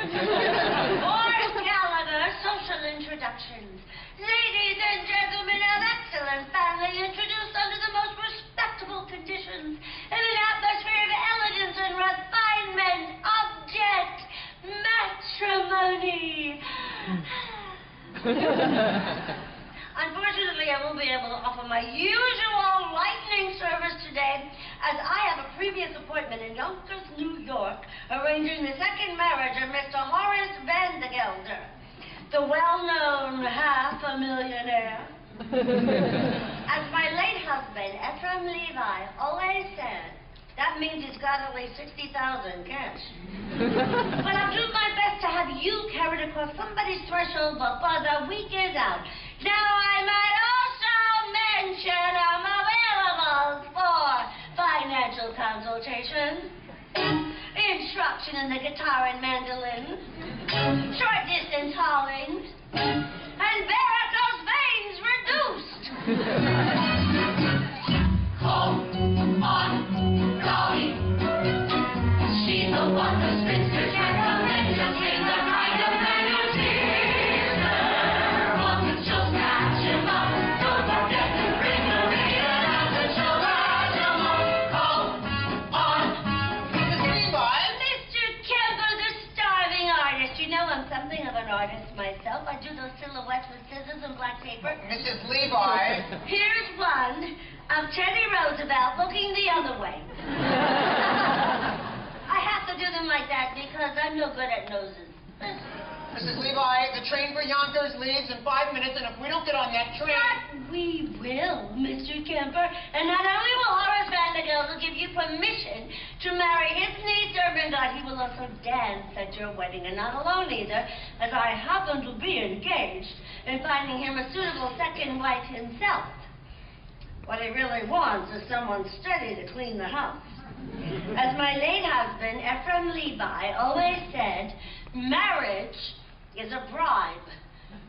Horace Gallagher, social introductions. Ladies and gentlemen of excellent family, introduced under the most respectable conditions, in an atmosphere of elegance and refinement, object, matrimony. Unfortunately, I won't be able to offer my usual lightning service today, as I have a previous appointment in Yonkers, New York, arranging the second marriage of Mr. Horace Vandergelder. the well-known half-a-millionaire. As my late husband, Ephraim Levi, always said, that means he's got at least 60,000 cash. But I'll do my best to have you carried across somebody's threshold before the week is out. Now, I might also mention I'm available for financial consultation, instruction in the guitar and mandolin, short-distance hauling, and varicose veins reduced. Call on Dolly. She's the one the spinster can commend. Just sing the kind of man who sees her. Once she'll snatch him up. Don't forget to bring the reader out and she'll rise him up. Call on Mrs. Levi. Mr. Kemper, the starving artist. You know I'm something of an artist myself. I do those silhouettes with scissors and black paper. Mrs. Levi. Here's one of Teddy Roosevelt looking the other way. I have to do them like that because I'm no good at noses. Mrs. Levi, the train for Yonkers leaves in 5 minutes, and if we don't get on that train... But we will, Mr. Kemper. And not only will Horace Vandergelder give you permission to marry his niece, Ermegarde, he will also dance at your wedding. And not alone either, as I happen to be engaged in finding him a suitable second wife himself. What he really wants is someone steady to clean the house. As my late husband, Ephraim Levi, always said, marriage is a bribe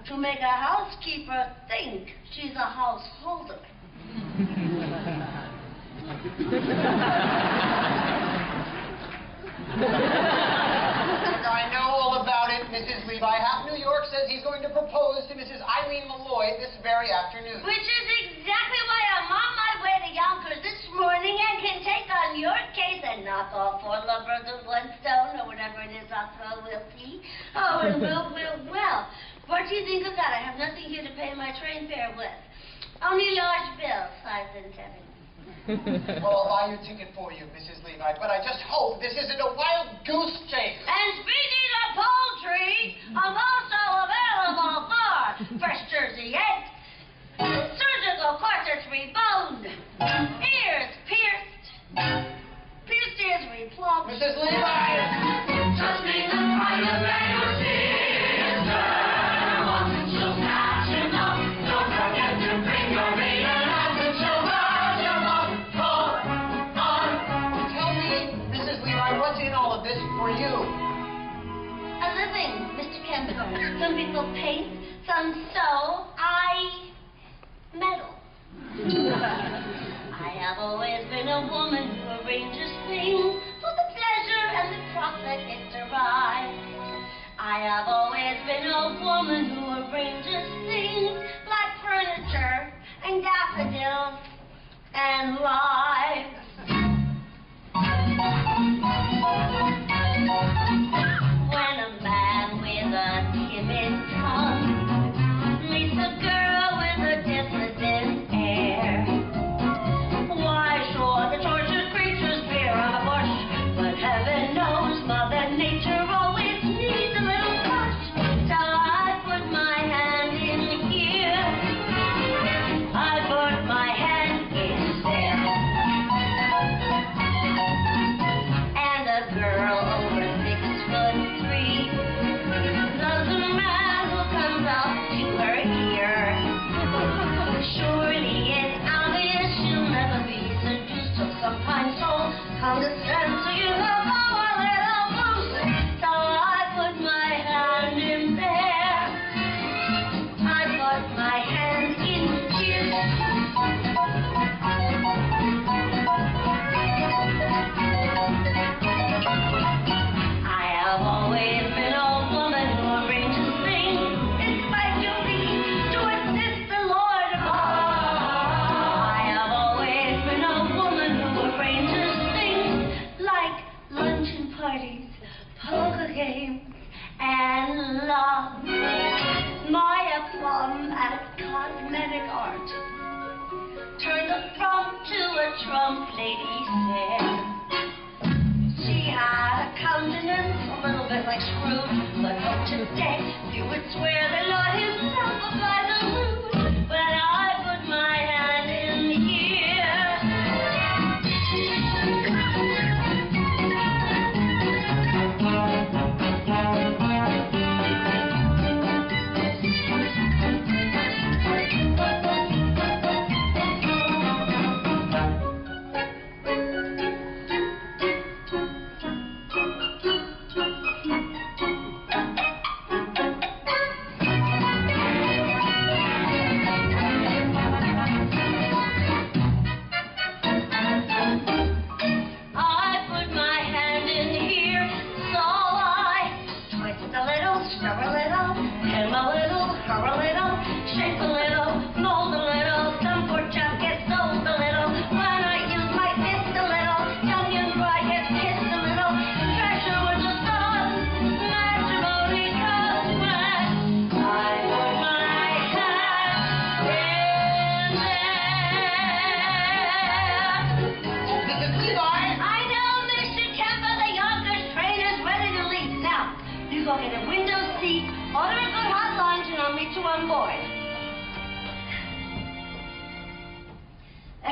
to make a housekeeper think she's a householder. I know all about it, Mrs. Levi. Half New York says he's going to propose to Mrs. Irene Molloy this very afternoon. Which is exactly why I'm on my way to Yonkers this morning and can take on your case and knock off 4 lovers with 1 stone, or whatever it is I'll throw, we'll see. Oh, and well. What do you think of that? I have nothing here to pay my train fare with. Only large bills, 5 and 7. Well, I'll buy your ticket for you, Mrs. Levi, but I just hope this isn't a wild goose chase. And speaking of poultry, I'm also available for fresh Jersey eggs, surgical corsets reboned, ears pierced, pierced ears replugged. Mrs. Levi! just be the kind of man who sees her. Once she'll snatch him up. Don't forget to bring your reader out and she'll rise him up. Call on. Tell me, Mrs. Levi, what's in all of this for you? A living, Mr. Kemper. Some people paint, some sew, I meddle. I have always been a woman who arranges things for the pleasure and the profit it derives. I have always been a woman who arranges things like furniture and daffodils and lives. When a man with a timid tongue meets a girl with a diffident air, why, sure, the tortured creatures fear on a bush, but heaven knows Mother Nature always needs a little push. So I put my hand in here, I put my hand in there. always like Scrooge. But hope today you would swear the Lord himself applies a rouge. But I put my hand in here.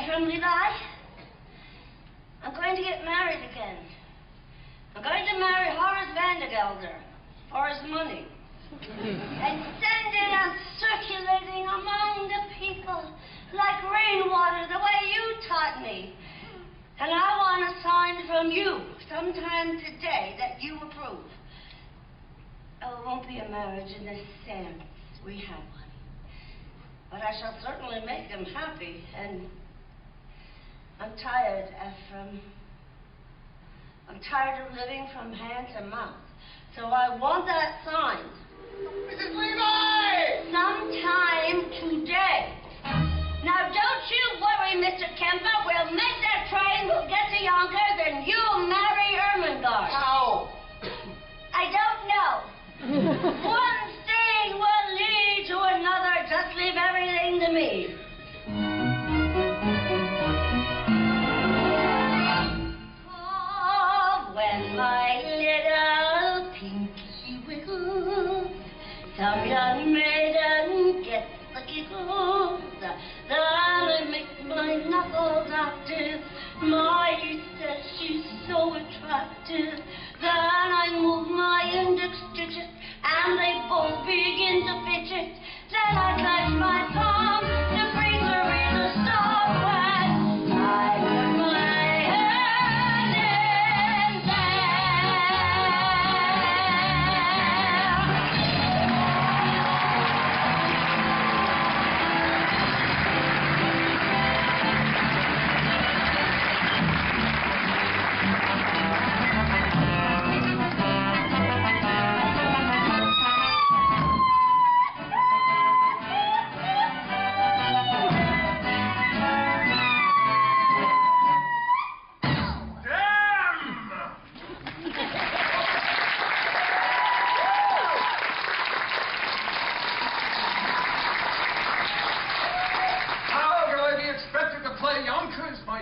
From Levi, I'm going to get married again. I'm going to marry Horace Vandergelder for his money. And send it out circulating among the people like rainwater, the way you taught me. And I want a sign from you sometime today that you approve. Oh, it won't be a marriage in the sense we have one. But I shall certainly make him happy, and I'm tired, Ephraim. I'm tired of living from hand to mouth. So I want that signed. Mrs. Levi! Sometime today. Now don't you worry, Mr. Kemper. We'll make that train, we'll get to Yonkers, and you'll marry Ermegarde. How? I don't know. One thing will lead to another. Just leave everything to me. When my little pinky wiggles, some young maiden gets the giggles, then I make my knuckles active. My, he says she's so attractive. Then I move my index digit, and they both begin to fidget. Then I touch my palm to bring her in a star when I put my hand in there.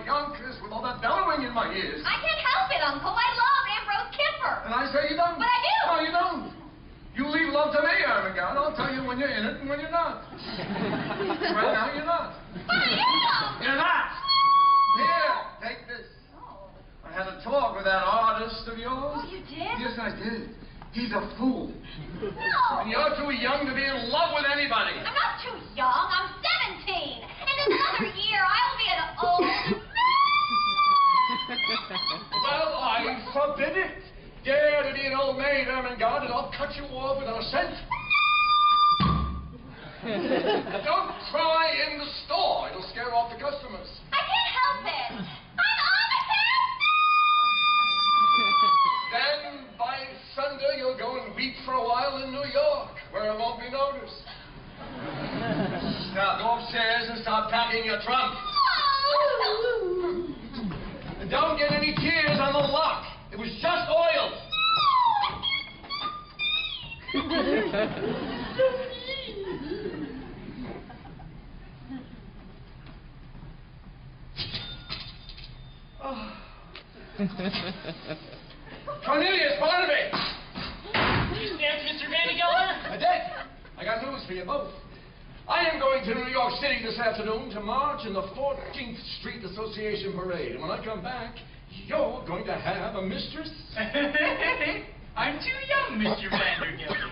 Yonkers with all that bellowing in my ears. I can't help it, Uncle. I love Ambrose Kemper. And I say you don't. But I do. No, you don't. You leave love to me, Ermegarde. I'll tell you when you're in it and when you're not. Right now, you're not. But I am. You're not. Here, take this. Oh. I had a talk with that artist of yours. Oh, you did? Yes, I did. He's a fool. No. And you're too young to be in love with anybody. I'm not too young. I'm 17. And in another year, I'll be an old man. Well, I forbid it. Dare to be an old maid, Ermegarde, and I'll cut you off without a cent. Don't cry in the store. It'll scare off the customers. I can't help it. I'm honest. Then, by thunder, you'll go and weep for a while in New York, where it won't be noticed. Now, go upstairs and start packing your trunk. And don't get any tears on the lock. It was just oil. Cornelius, Barnaby! for you both. I am going to New York City this afternoon to march in the 14th Street Association Parade. And when I come back, you're going to have a mistress. I'm too young, Mr. Vandergelder.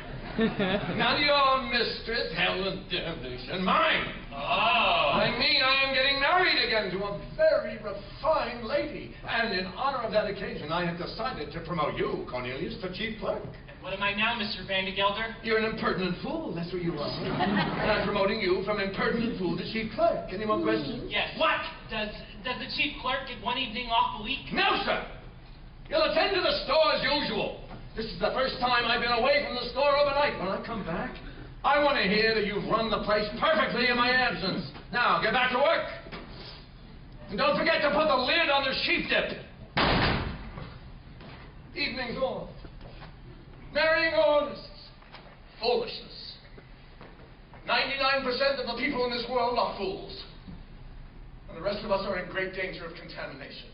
Now your mistress, Helen Devlish, and mine. Oh. I mean, I am getting married again to a very refined lady. And in honor of that occasion, I have decided to promote you, Cornelius, to chief clerk. And what am I now, Mr. Vandergelder? You're an impertinent fool, that's what you are. And I'm promoting you from impertinent fool to chief clerk. Any more questions? Yes. What? Does the chief clerk get one evening off a week? No, sir. You'll attend to the store as usual. This is the first time I've been away from the store overnight. When I come back, I want to hear that you've run the place perfectly in my absence. Now, get back to work. And don't forget to put the lid on the sheep dip. Evening's off. Marrying orders. Foolishness. 99% of the people in this world are fools. And the rest of us are in great danger of contamination.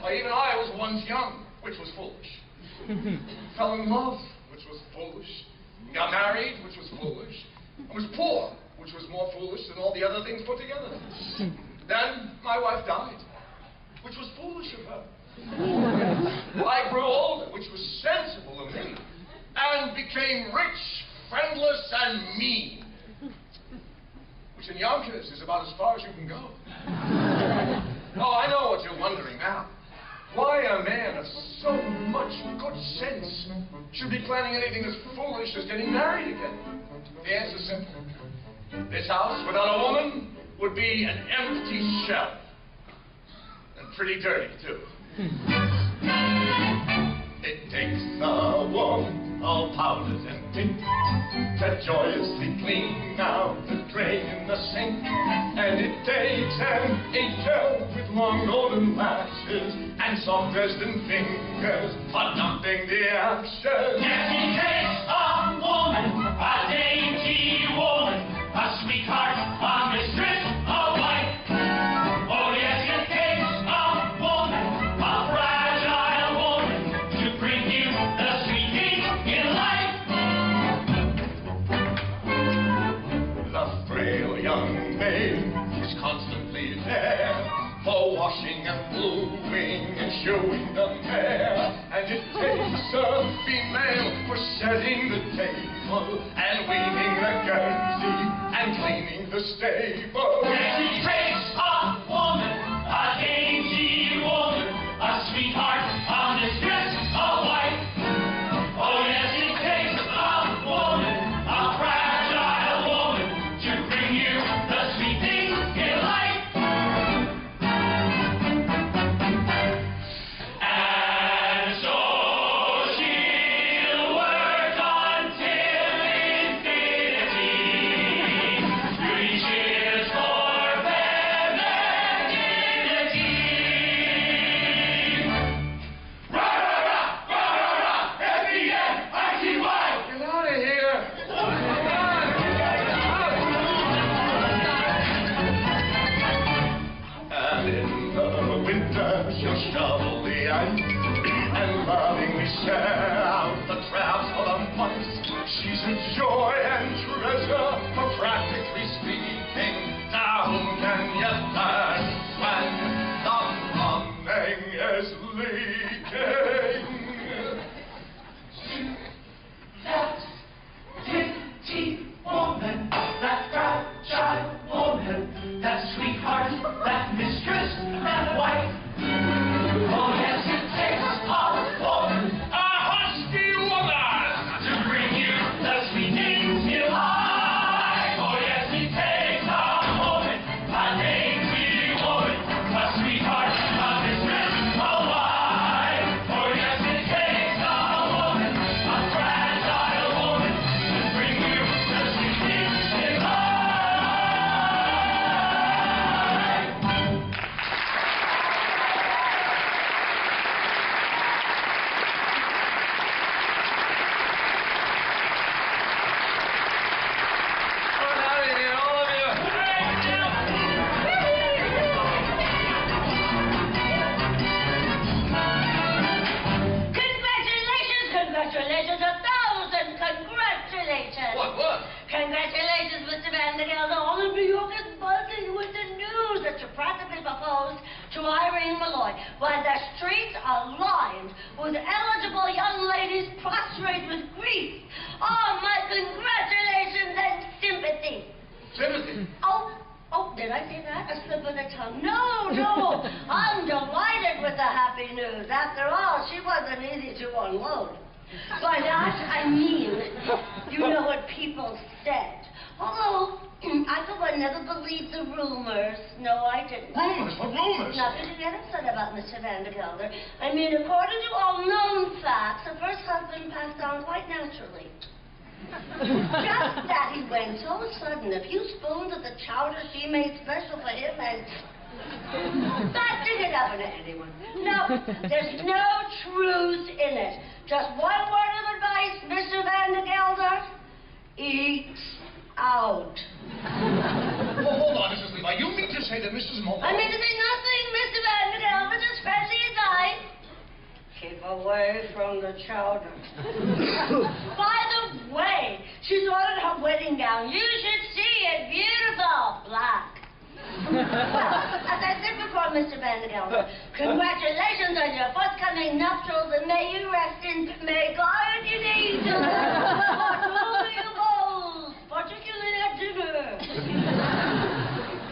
Why, even I was once young, which was foolish. Fell in love, which was foolish. Got married, which was foolish. I was poor, which was more foolish than all the other things put together. Then my wife died, which was foolish of her. I grew older, which was sensible of me, and became rich, friendless, and mean. Which in Yonkers is about as far as you can go. Oh, I know what you're wondering now. Why a man of so much good sense should be planning anything as foolish as getting married again? The answer's simple. This house without a woman would be an empty shell. And pretty dirty, too. It takes a woman, all powders and pink, to joyously clean out the drain in the sink. And it takes an angel with long golden lashes and soft dresden fingers for dumping the ashes. Yes, it takes a woman, a dainty woman, a sweetheart, a mistress, a wife. Oh, yes, it takes a woman, a fragile woman, to bring you the sweet things in life. The frail young maid is constantly there for washing and bluing and shoeing the mare. And it takes a female for setting the table and weaning the guernsey and cleaning the stable. Yes, it takes a woman, a dainty woman, a sweetheart, a mistress, a wife. Oh, yes, it takes a woman, a fragile woman, to bring you the sweet things in life. And so she'll work until infinity. 3 cheers for Benedictine. Rah-rah-rah, rah-rah-rah, S-E-M-I-T-Y. Get out of here! And in the winter she'll shovel the ice and lovingly share out the traps for the mice. She's a joy and treasure, for practically speaking, now whom can you turn when the plumbing is leaking? That dainty woman, that fragile woman, that sweetheart, that mistress, that wife. Oh, yes, it takes a woman, A husky woman! to bring you the sweet things Irene Molloy. Why, the streets are lined with eligible young ladies prostrate with grief. Oh, my congratulations and sympathy. Sympathy? Oh, did I say that? A slip of the tongue. No. I'm delighted with the happy news. After all, she wasn't easy to unload. By that, I mean, you know what people said. Although, I thought I never believed the rumors. No, I didn't. Rumors? What rumors? Nothing to get upset about, Mr. Vandergelder. I mean, according to all known facts, the first husband passed on quite naturally. Just that he went so sudden. A few spoons of the chowder she made special for him and... That didn't happen to anyone. No, there's no truth in it. Just one word of advice, Mr. Vandergelder. Eat out. Oh, hold on, Mrs. Levi. You mean to say that Mrs. Molloy... I mean to say nothing, Mr. Vandergelder. Just friendly advice. Keep away from the chowder. By the way, she's ordered her wedding gown. You should see it. Beautiful. Black. Well, as I said before, Mr. Vandergelder, congratulations on your forthcoming nuptials, and may you rest in, may guardian angels watch over you both, particularly at dinner.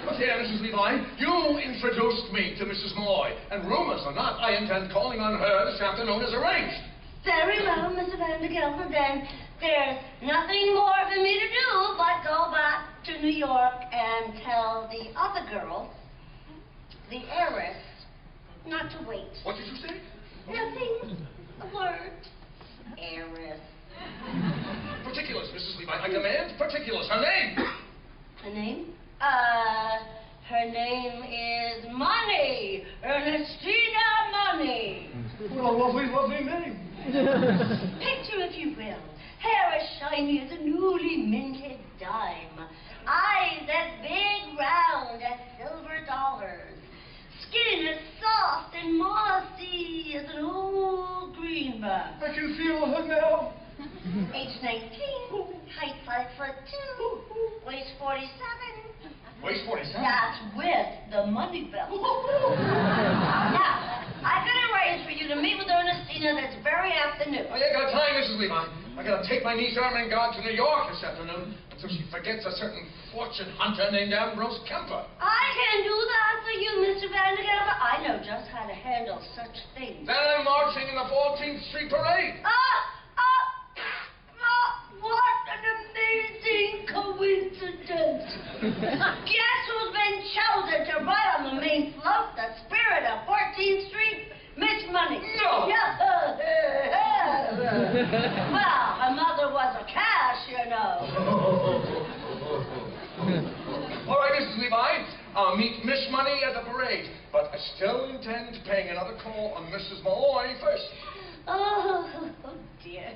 Look here, Mrs. Levi, you introduced me to Mrs. Molloy, and rumors or not, I intend calling on her this afternoon as arranged. Very well, Mr. Vandergelder, then there's nothing more for me to do but go back to New York and tell the other girl, the heiress, not to wait. What did you say? Nothing. A word. Heiress. Particulars, Mrs. Levi. I demand particulars. Her name. Her name? Her name is Money. Ernestina Money. What a lovely, lovely name. Picture, if you will. Hair as shiny as a newly minted dime. Eyes as big round as silver dollars. Skin as soft and mossy as an old greenback. I can feel her now. Age 19. Height 5'2". Waist 47. Waist 47? That's with the money belt. Now, I've got arranged for you to meet with Ernestina this very afternoon. I ain't got time, Mrs. Levi. I gotta take my niece Ermegarde to New York this afternoon until she forgets a certain fortune hunter named Ambrose Kemper. I can do that for you, Mr. Vandergelder. I know just how to handle such things. Then I'm marching in the 14th Street Parade. What an amazing coincidence. Guess who's been chosen to ride on the main float, the spirit of 14th Street? Miss Money. No. Yeah. Well, her mother was a cash, you know. All right, Mrs. Levi. I'll meet Miss Money at the parade, but I still intend paying another call on Mrs. Molloy first. Oh, dear.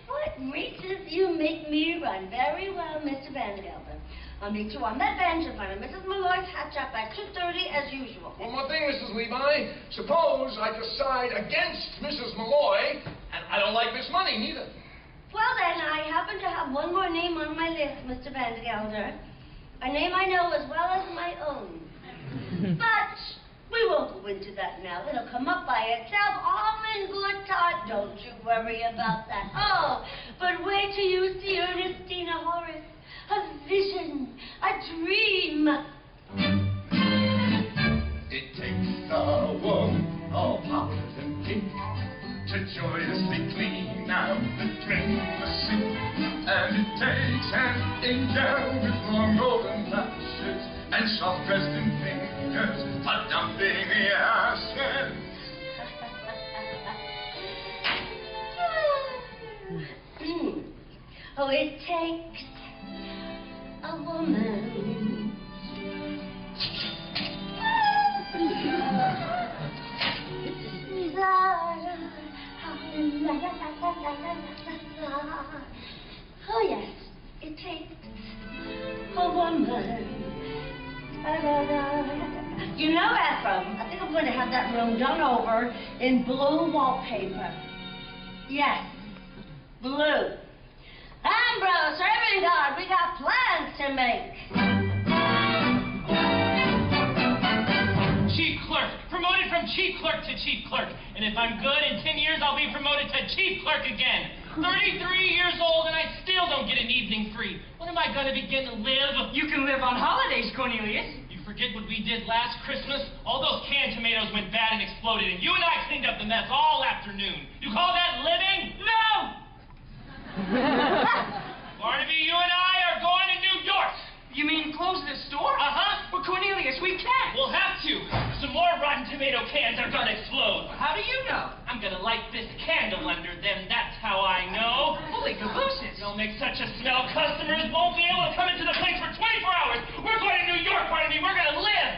What races you make me run. Very well, Mr. Vandergelder. I'll meet you on that bench in front of Mrs. Molloy's hatch up at 2:30 as usual. One more thing, Mrs. Levi. Suppose I decide against Mrs. Molloy, and I don't like Miss Money neither. Well, then, I happen to have one more name on my list, Mr. Vandergelder. A name I know as well as my own. But we won't go into that now. It'll come up by itself, all in good time. Don't you worry about that. Oh, but wait till you see Ernestina Horace. A vision, a dream. It takes a woman all powers and pink to joyously clean out the drain, the sink. And it takes an angel with long golden lashes and soft resting fingers for dumping the ashes. Oh, it takes a woman. Oh, yes, it takes a woman. You know, Ephraim, I think I'm going to have that room done over in blue wallpaper. Yes, blue. Ambrose, Ermegarde, we got plans to make. Chief clerk, from chief clerk to chief clerk. And if I'm good, in 10 years I'll be promoted to chief clerk again. 33 years old and I still don't get an evening free. When am I going to begin to live? You can live on holidays, Cornelius. You forget what we did last Christmas? All those canned tomatoes went bad and exploded, and you and I cleaned up the mess all afternoon. You call that living? No! Barnaby, you and I are going to New York. You mean close the store? Uh-huh. But Cornelius, we can't. We'll have to. Some more rotten tomato cans are going to explode. How do you know? I'm going to light this candle under them. That's how I know. Holy cabooses. It'll make such a smell, customers won't be able to come into the place for 24 hours. We're going to New York, Barnaby. We're going to live.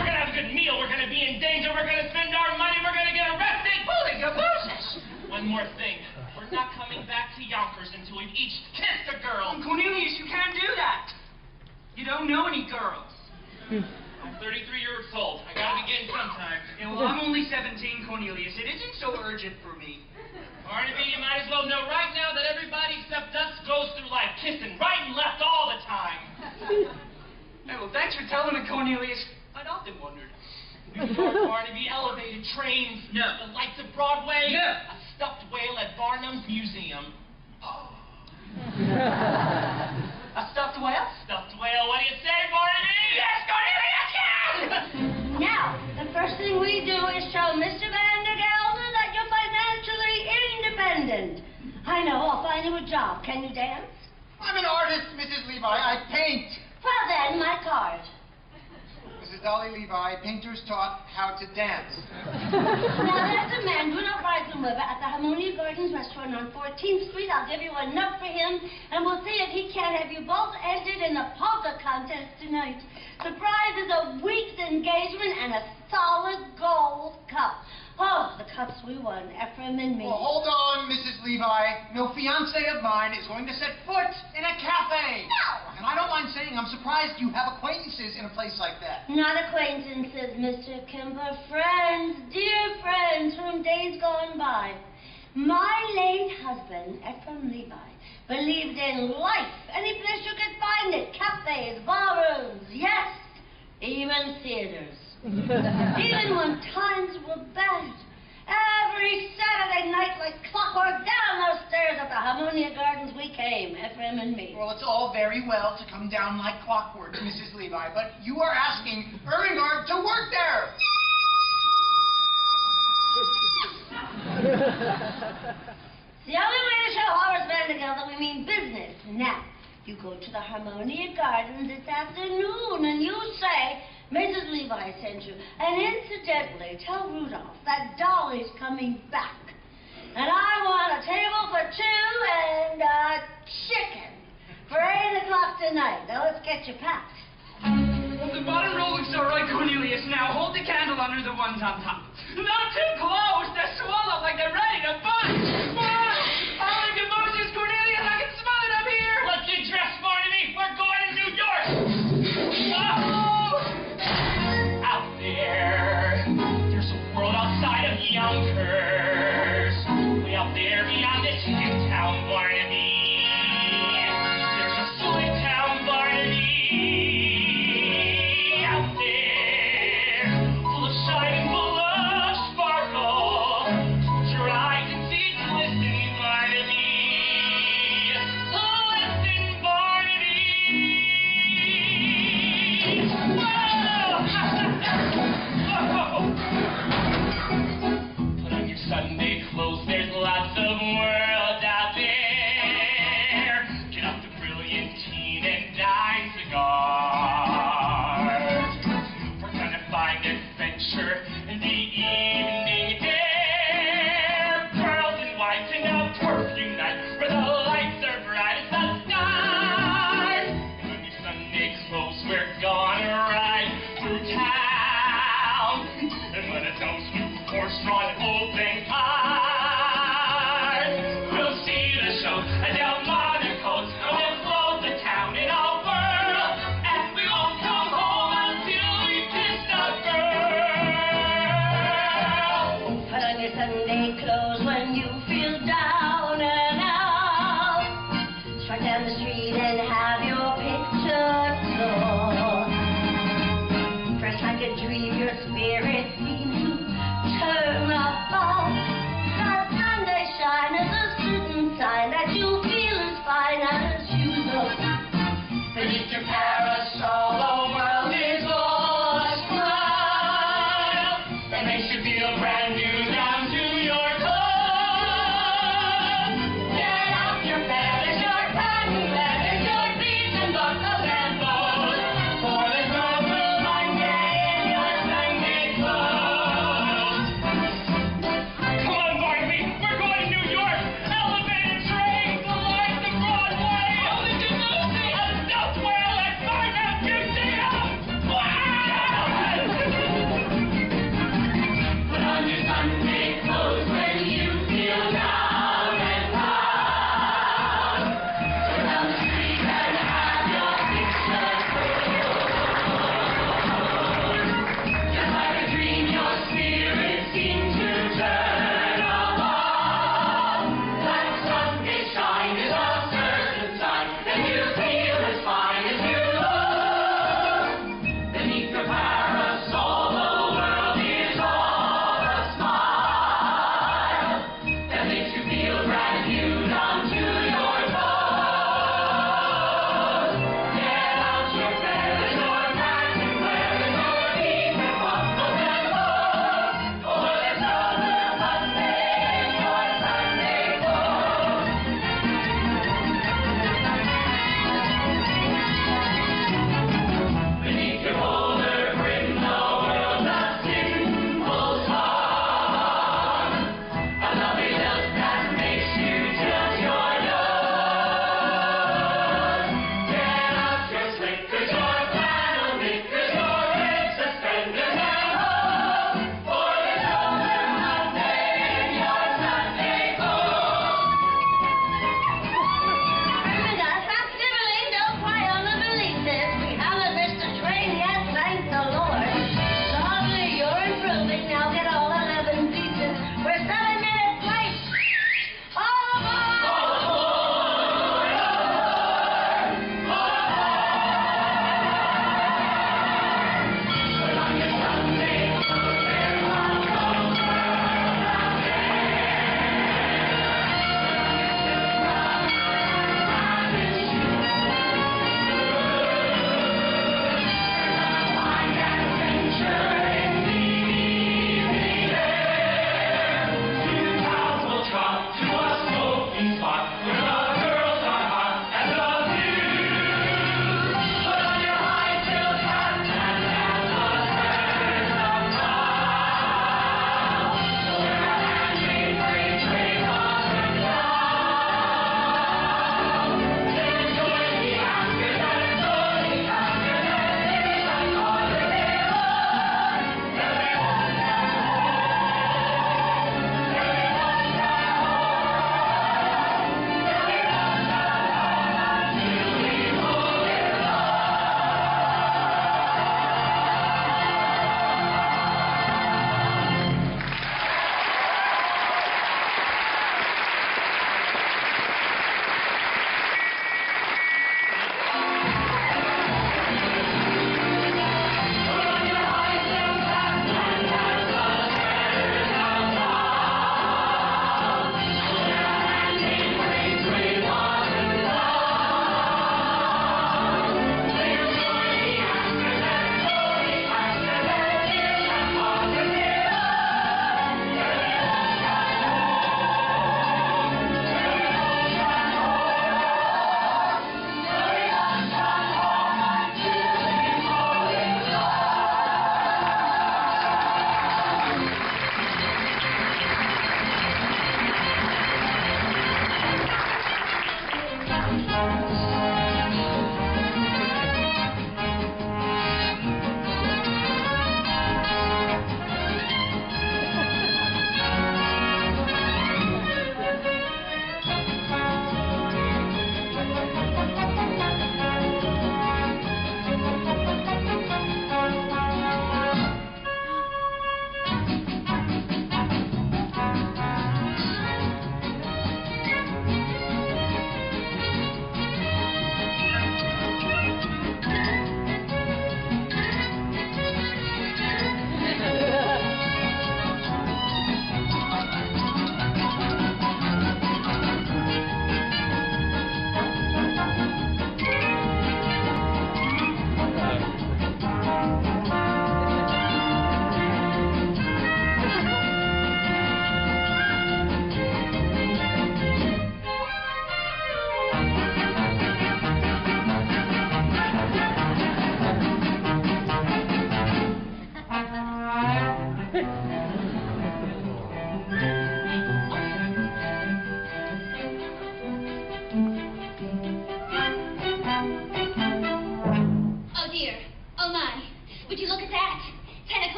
We're going to have a good meal. We're going to be in danger. We're going to spend our money. We're going to get arrested. Holy cabooses. One more thing. We're not coming back to Yonkers until we've each kissed a girl. Cornelius, you can't do that. You don't know any girls. I'm 33 years old. I gotta begin sometime. Yeah, well, I'm only 17, Cornelius. It isn't so urgent for me. Barnaby, you might as well know right now that everybody except us goes through life kissing right and left all the time. Hey, well, thanks for telling me, Cornelius. I'd often wondered. New York, Barnaby, elevated trains. No. The lights of Broadway. No. A stuffed whale at Barnum's Museum. A stuffed whale? Stuffed whale, what do you say, Barnaby? Yes, Cornelius, yes! Now, the first thing we do is show Mr. Vandergelder that you're financially independent. I know, I'll find you a job. Can you dance? I'm an artist, Mrs. Levi. I paint. Well then, my card. Mrs. Dolly Levi, painters taught how to dance. Now, there's a man, do not rise and Weber, at the Harmonia Gardens restaurant on 14th Street. I'll give you a note for him, and we'll see if he can't have you both entered in the Polka Contest tonight. The prize is a week's engagement and a solid gold cup. Oh, the cups we won, Ephraim and me. Well, hold on, Mrs. Levi. No fiancé of mine is going to set foot in a cafe. No! And I don't mind saying I'm surprised you have acquaintances in a place like that. Not acquaintances, Mr. Kemper. Friends, dear friends from days gone by. My late husband, Ephraim Levi, believed in life. Any place you could find it. Cafes, barrooms, yes, even theaters. Even when times were bad. Every Saturday night, like clockwork, down those stairs at the Harmonia Gardens we came, Ephraim and me. Well, it's all very well to come down like clockwork, Mrs. Levi, but you are asking Ermegarde to work there. The only way to show Horace Vandergelder we mean business. Now, you go to the Harmonia Gardens this afternoon and you say, Mrs. Levi sent you. And incidentally, tell Rudolph that Dolly's coming back. And I want a table for two and chicken for 8 o'clock tonight. Now let's get you packed. Well, the bottom roll looks all right, Cornelius. Now hold the candle under the ones on top. Not too close. They're swallowed like they're ready to bust. Holy cabooses, Cornelius. I can smell it up here. Let's get dressed, Barnaby. We're going to New York. Out there, there's a world outside of Yonkers. Way out there beyond this hick town, Barnaby. There's a slick town, Barnaby. Out there, full of shine, full of sparkle. Close your eyes and see it glisten, Barnaby. Listen, Barnaby. Put on your Sunday clothes, there's lots of world out there. Get out the brilliantine and dine cigars. We're gonna find adventure in the evening air. Pearls and whites and a perfume night where the lights are bright as the stars. And on your Sunday clothes, we're gonna ride through town. And when it's those new horse-drawn open cars, we'll see the show at Delmonico's, and we'll float the town in our world, and we won't come home until we've kissed a girl. Put on your Sunday clothes when you feel down and out. Strike down the street and have your picture sold. Fresh like a dream, your spirit seems to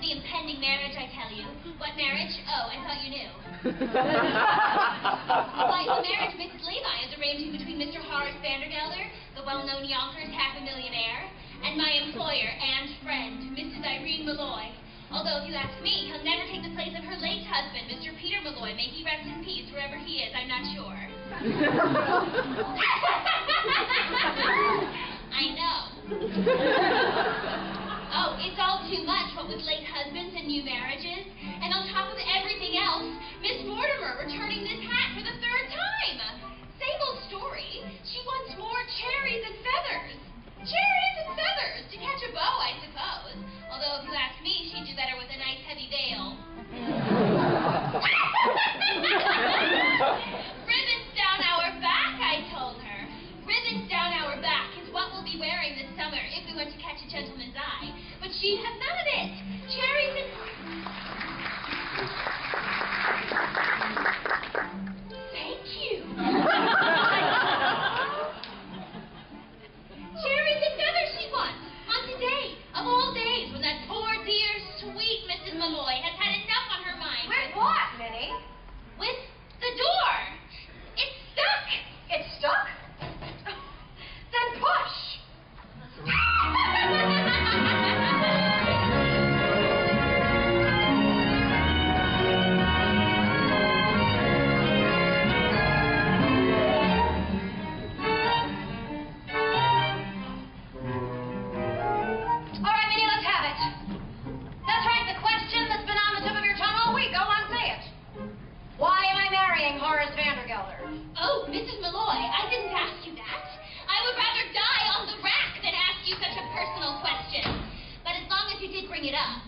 the impending marriage, I tell you. What marriage? Oh, I thought you knew. Why, the marriage Mrs. Levi is arranging between Mr. Horace Vandergelder, the well-known Yonkers half-a-millionaire, and my employer and friend, Mrs. Irene Molloy. Although, if you ask me, he'll never take the place of her late husband, Mr. Peter Molloy. May he rest in peace wherever he is, I'm not sure. I know. Oh, it's all too much, what with late husbands and new marriages. And on top of everything else, Miss Mortimer returning this hat for the 3rd time. Same old story. She wants more cherries and feathers. Cherries and feathers to catch a bow, I suppose. Although, if you ask me, she'd do better with a nice heavy veil. Ribbons down our back, I told her. Ribbons down our back is what we'll be wearing this summer if we were to catch a gentleman's eye. But she'd have none of it. Cherries and... Thank you. Cherries and feathers she wants. On today, of all days, when that poor, dear, sweet Mrs. Molloy has had enough on her mind. With what, Minnie? With the door. It's stuck. It's stuck? Then push! Horace Vandergelder. Oh, Mrs. Molloy, I didn't ask you that. I would rather die on the rack than ask you such a personal question. But as long as you did bring it up.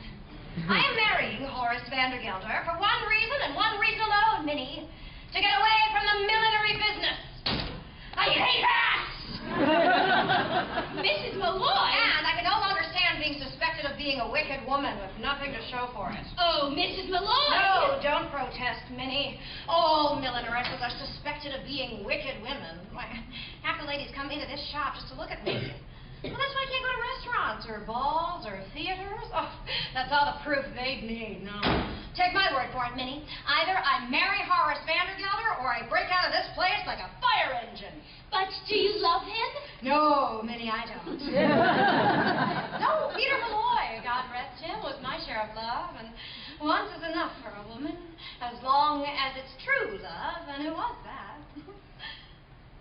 I am marrying Horace Vandergelder for one reason and one reason alone, Minnie. To get away from the millinery business. I hate hats! Mrs. Molloy! And I can no longer stand being suspected of being a wicked woman with nothing to show for it. Oh, Mrs. Molloy! No, don't protest, Minnie. All millineresses are suspected of being wicked women. Why, half the ladies come into this shop just to look at me. Well, that's why I can't go to restaurants or balls or theaters. Oh, that's all the proof they'd need. No. Take my word for it, Minnie. Either I marry Horace Vandergelder or I break out of this place like a fire engine. But do you love him? No, Minnie, I don't. No, Peter Molloy, God rest him, was my share of love, and once is enough for a woman, as long as it's true love, and who was that?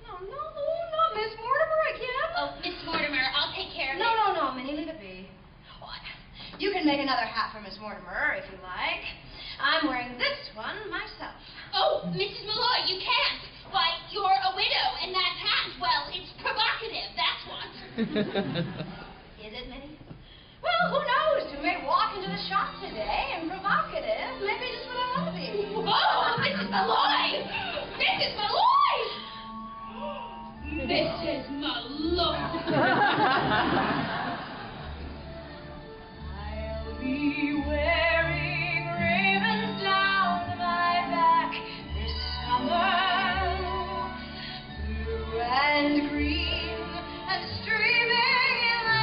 No, not Miss Mortimer again. Oh, Miss Mortimer, I'll take care of it. No, Minnie, leave it be. Oh, you can make another hat for Miss Mortimer, if you like. I'm wearing this one myself. Oh, Mrs. Molloy, you can't. Why, you're a widow, and that hat, well, it's provocative, that's what. Is it, Minnie? Well, who knows? You may walk into the shop today and provocative. Maybe just what I want to be. Oh, Mrs. Molloy! Mrs. Molloy! Mrs. Molloy! I'll be wearing ribbons down my back this summer. Blue and green and streaming in the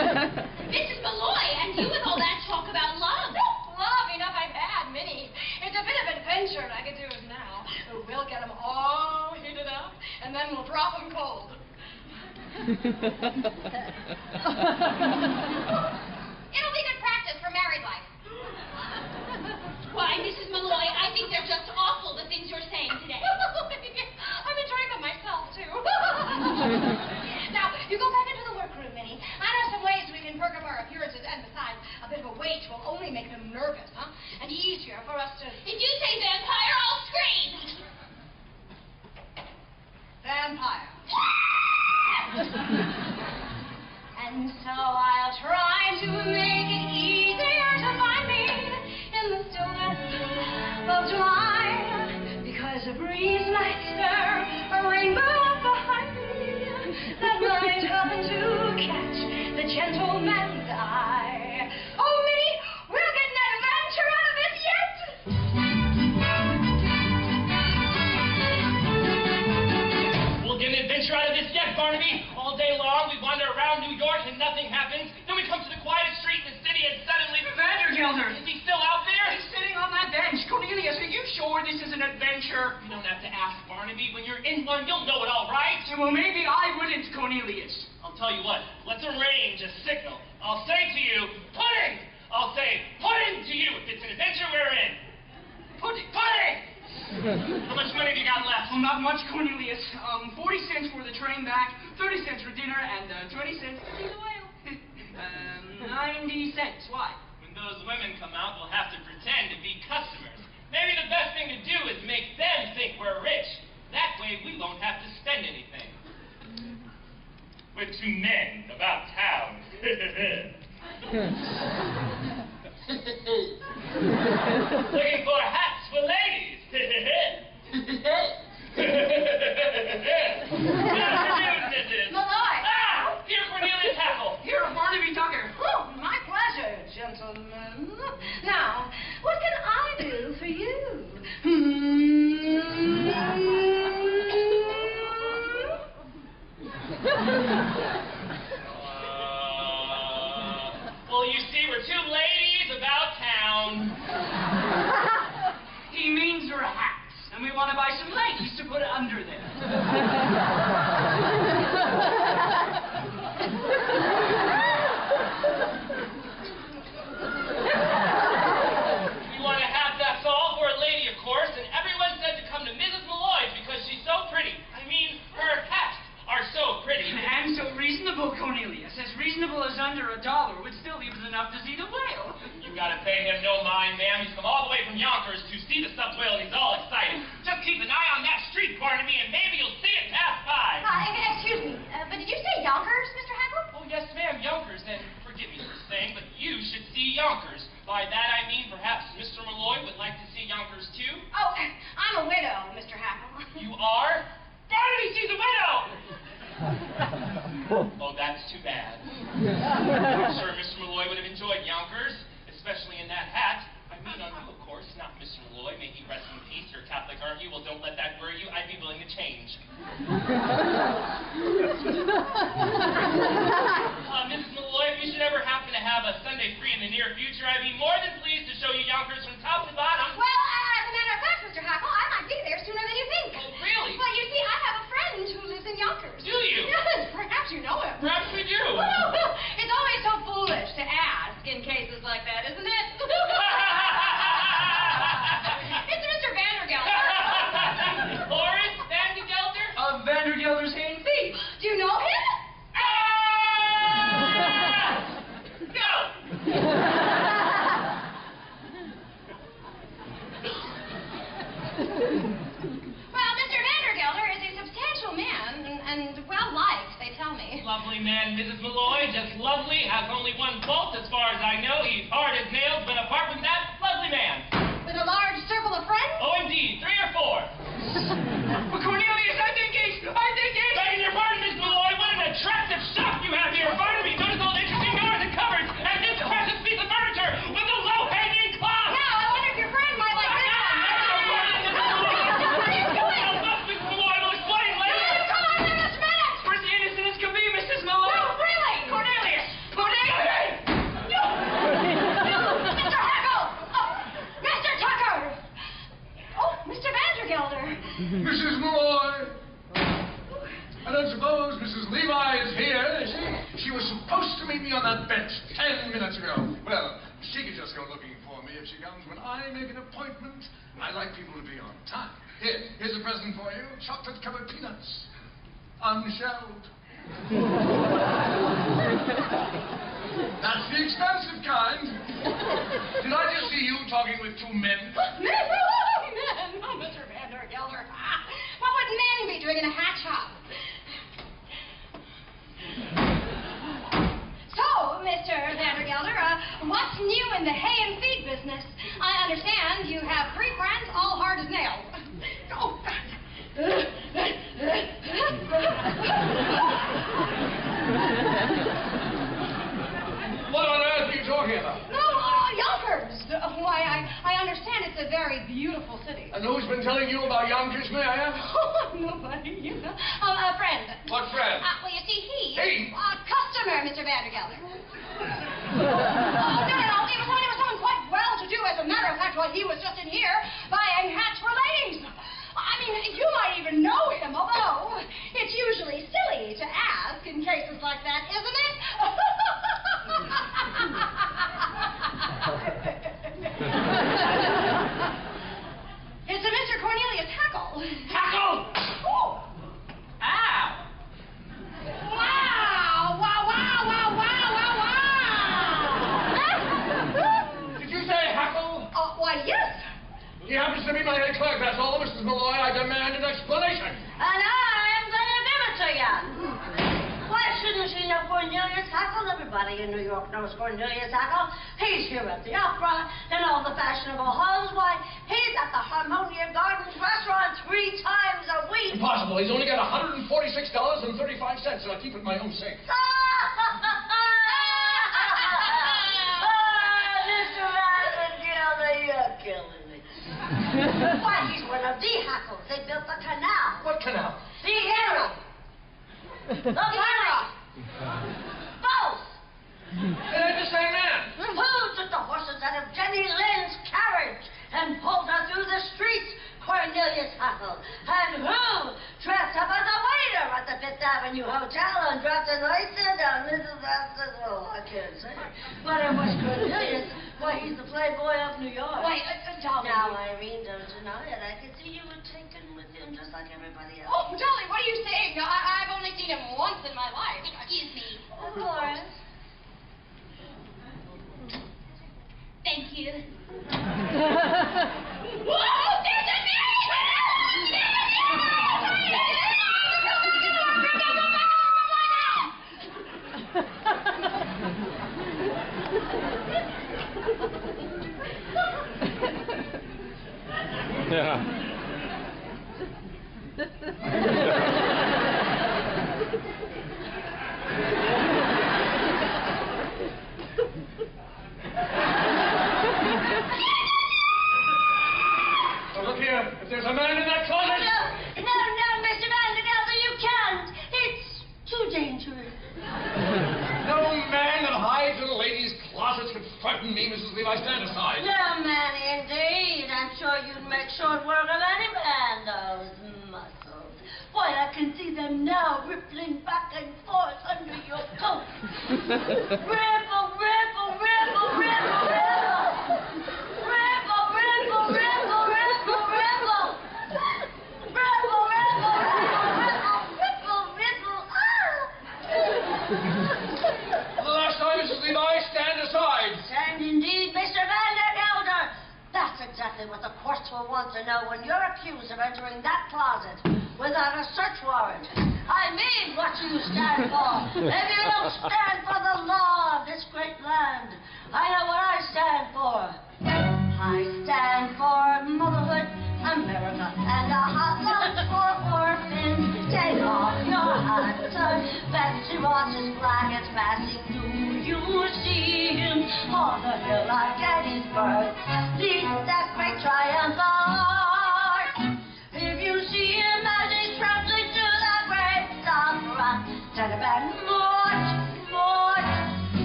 Mrs. Molloy, and you with all that talk about love. Love enough I've had, Minnie. It's a bit of adventure I could do with now. We'll get them all heated up, and then we'll drop them cold. It'll be good practice for married life. Why, Mrs. Molloy, I think they're just awful, the things you're saying today. I'm enjoying them myself, too. Now, you go back into the workroom, Minnie. I know some ways we can perk up our appearances, and besides, a bit of a wait will only make them nervous, huh? And easier for us to... If you say vampire, I'll scream. Vampire. And so I'll try to make it easier to find me in the stillness of July, because a breeze might stir a rainbow behind me that might happen to catch the gentleman's eye. Oh, Minnie, we'll get an adventure out of this yet! We'll get an adventure out of this yet, Barnaby. All day long, we wander around New York and nothing happens. Then we come to the quietest street in the city and suddenly... Vandergelder! Is he still out there? He's sitting on that bench. Cornelius, are you sure this is an adventure? You don't have to ask, Barnaby. When you're in one, you'll know it all, right? Well, maybe I wouldn't, Cornelius. I'll tell you what. Let's arrange a signal. I'll say to you, pudding! I'll say, pudding to you if it's an adventure we're in. Pudding. Pudding! How much money have you got left? Well, not much, Cornelius. 40 cents for the train back, 30 cents for dinner, and 20 cents for the oil. 90 cents. Why? When those women come out, we'll have to pretend to be customers. Maybe the best thing to do is make them think we're rich. That way we won't have to spend anything. We're two men about town. Looking for hats for ladies. Good afternoon, Mrs. Molloy! Ah! Dear Cornelius Hackl. Here, Barnaby Tucker. Oh, my pleasure, gentlemen. Now, what can I do for you? Well, you see, we're two ladies about town. He means your hats, and we want to buy some ladies to put under there. We want a hat, that's all, for a lady, of course, and everyone said to come to Mrs. Molloy's because she's so pretty. I mean, her hats are so pretty. And so reasonable, Cornelius. As reasonable as under $1 would still leave us enough to see the whale. You gotta pay him no mind, ma'am. He's come all the way from Yonkers to see the stuffed whale, and he's all excited. Just keep an eye on that street, Barnaby, and maybe you'll see it pass by. Excuse me, but did you say Yonkers, Mr. Hackl? Oh, yes, ma'am, Yonkers, and forgive me for saying, but you should see Yonkers. By that I mean perhaps Mr. Molloy would like to see Yonkers, too. Oh, I'm a widow, Mr. Hackl. You are? Barnaby sees a widow! Oh, that's too bad. I'm sure Mr. Molloy would have enjoyed Yonkers, especially in that hat. I mean on you, of course, not Mr. Molloy. May he rest in peace. You're Catholic, aren't you? Well, don't let that worry you. I'd be willing to change. Mrs. Molloy, if you should ever happen to have a Sunday free in the near future, I'd be more than pleased to show you Yonkers from top to bottom. Well, as a matter of fact, Mr. Hackl, I might be there sooner than you think. Oh, really? Well, you see, I have a friend who lives in Yonkers. Do you? Yes, perhaps you know him. Perhaps we do. It's always so foolish to ask in cases like that, isn't it? It's Mr. Vandergelder. Horace Vandergelder? Of Vandergelder's Hayden Thief. Do you know him? No! Well, Mr. Vandergelder is a substantial man and well-liked, they tell me. Lovely man, Mrs. Molloy, just lovely, has only one fault as far as I know. He's hard as nails, but apart from that, lovely man. With a large circle of friends? Oh, indeed, 3 or 4. But Cornelius, I think he's... Begging your pardon, Miss Molloy, what an attractive shop you have here. Barnaby, notice all the interesting doors and cupboards, and this precious piece of furniture with the low-hanging cloth. Yeah, I wonder if your friend might like this one. Miss Molloy will explain later. Come on, let us minute! For as innocent as can be, Mrs. Molloy. Oh, really? Cornelius! bench 10 minutes ago. Well, she could just go looking for me if she comes. When I make an appointment, I like people to be on time. Here's a present for you. Chocolate-covered peanuts. Unshelled. That's the expensive kind. Did I just see you talking with two men? Men? Oh, Mr. Vandergelder. What would men be doing in a hat shop? So, Mr. Vandergelder, what's new in the hay and feed business? I understand you have 3 friends, all hard as nails. Oh, What on earth are you talking about? No, Yonkers. Why, I understand it's a very beautiful city. And who's been telling you about Yonkers, may I ask? Nobody. A friend. What friend? Well, you see, he... He? A customer, Mr. Vandergelder. No. He was someone quite well-to-do. As a matter of fact, well, he was just in here buying hats for ladies. I mean, you might even know him, although it's usually silly to ask in cases like that, isn't it? It's a Mr. Cornelius Hackl. Hackl! Oh. Ow! Wow! Did you say Hackl? Why, yes. He happens to be my head clerk, that's all. Mrs. Molloy, I demand an explanation. And I'm going to give it to you. Why shouldn't she know Cornelius Hackl? Everybody in New York knows Cornelius Hackl. He's here at the opera and all the fashionable halls. Why, he's at the Harmonia Gardens restaurant 3 times a week. Impossible. He's only got $146.35, and I keep it in my own safe. Mr. Vandergelder, you're killing me. Why, he's one of the Hackles. They built the canal. What canal? The Erie. The Minnie. Both. They're the same man. Who took the horses out of Jenny Lynn's carriage and pulled her through the streets? Cornelius Hackl. And who dressed up as a waiter at the Fifth Avenue Hotel and dropped an oyster down Mrs. Astor's? Oh, I can't say it. But it was Cornelius. Why, he's the playboy of New York. Wait, Dolly. Now, Irene, don't deny it. I could see you were taken with him just like everybody else. Oh, Dolly, what are you saying? I've only seen him once in my life. Excuse me. Horace. Thank you. Whoa, there's a Yeah. So look here, if there's a man in that closet... No, Mr. Vandergelder, you can't. It's too dangerous. No man that hides in a lady's closet could frighten me, Mrs. Levi. Stand aside. No, man, indeed. I'm sure you'd make short work of any man, those muscles. Boy, I can see them now rippling back and forth under your coat. Ripple, ripple, ripple, ripple, ripple. Ripple, ripple, ripple, ripple, ripple. Ripple, ripple, ripple, ripple, ripple, ah! For the last time, Mrs. Levi, stand aside. And indeed, Mr. Vandergelder, that's exactly what the courts will want to know when you're accused of entering that closet without a search warrant. I mean what you stand for. If you don't stand for the law of this great land, I know what I stand for. I stand for motherhood, America, and a hot lunch for orphans. Take off your hat, Betsy Ross's flag is passing through. You see him on the hill at Gettysburg. Lead that great triumph arch. If you see him as he's traveling to that great stop rock, stand up and march, march,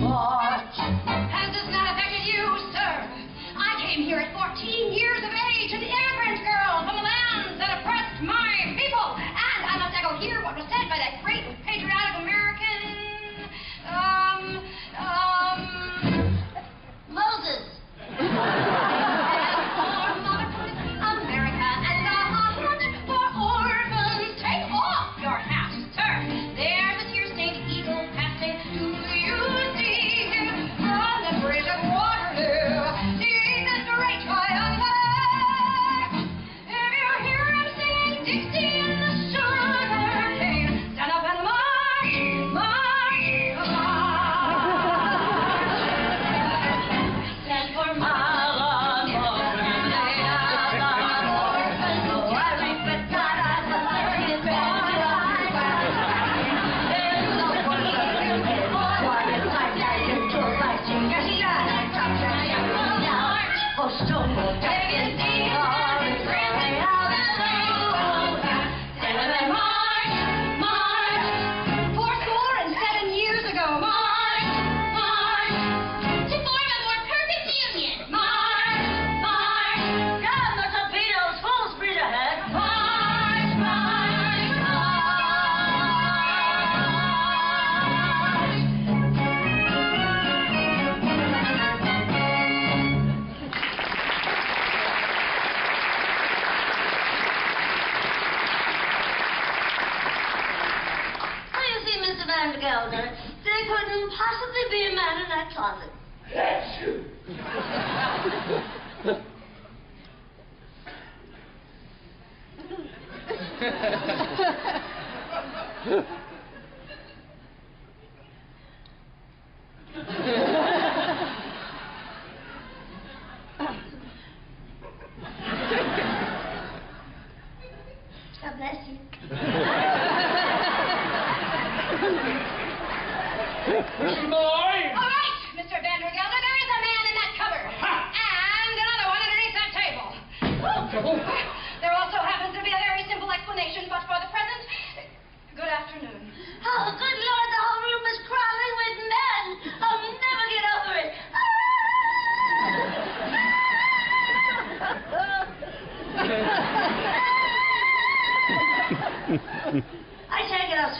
march. Has this not affected you, sir? I came here at 14 years of age, an immigrant girl from the lands that oppressed my people. And I must echo here what was said by that great patriotic American,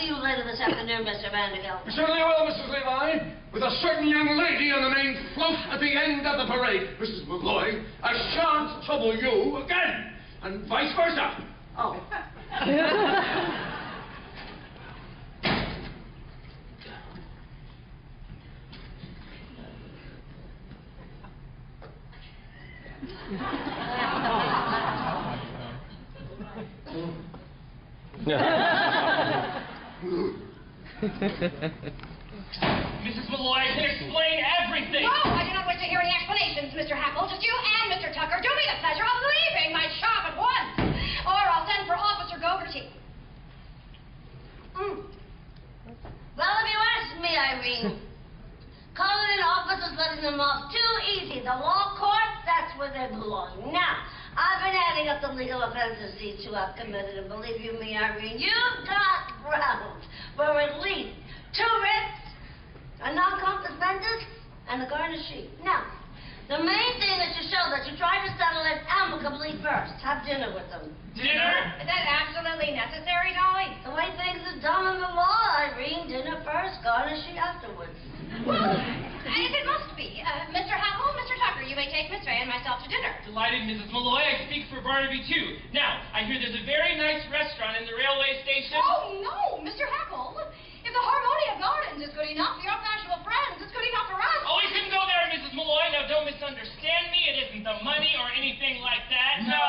see you later this afternoon, Mr. Vandergelder. Certainly will, Mrs. Levi. With a certain young lady on the main float at the end of the parade. Mrs. Molloy, I shan't trouble you again, and vice versa. Oh. Mrs. Molloy can explain everything. No, I do not wish to hear any explanations, Mr. Hackl. Just you and Mr. Tucker do me the pleasure of leaving my shop at once, or I'll send for Officer Gogarty. Well, if you ask me, Irene, calling in officers letting them off too easy. The law courts, that's where they belong. Now, I've been adding up the legal offenses these two have committed, and believe you me, Irene, you've got grounds for at least 2 writs, a non-compos mentis, and a garnishee. Now, the main thing is to show that you try to settle it amicably first. Have dinner with them. Dinner? Is that absolutely necessary, Dolly? The way things are done in the law, Irene, dinner first, garnishee afterwards. Well, if it must be. Mr. Hackl, Mr. Tucker, you may take Miss Ray and myself to dinner. Delighted, Mrs. Molloy. I speak for Barnaby, too. Now, I hear there's a very nice restaurant in the railway station. Oh, no, Mr. Hackl. If the Harmonia Gardens is good enough for your fashionable friends, it's good enough for us. Oh, we couldn't go there, Mrs. Molloy. Now, don't misunderstand me. It isn't the money or anything like that. No.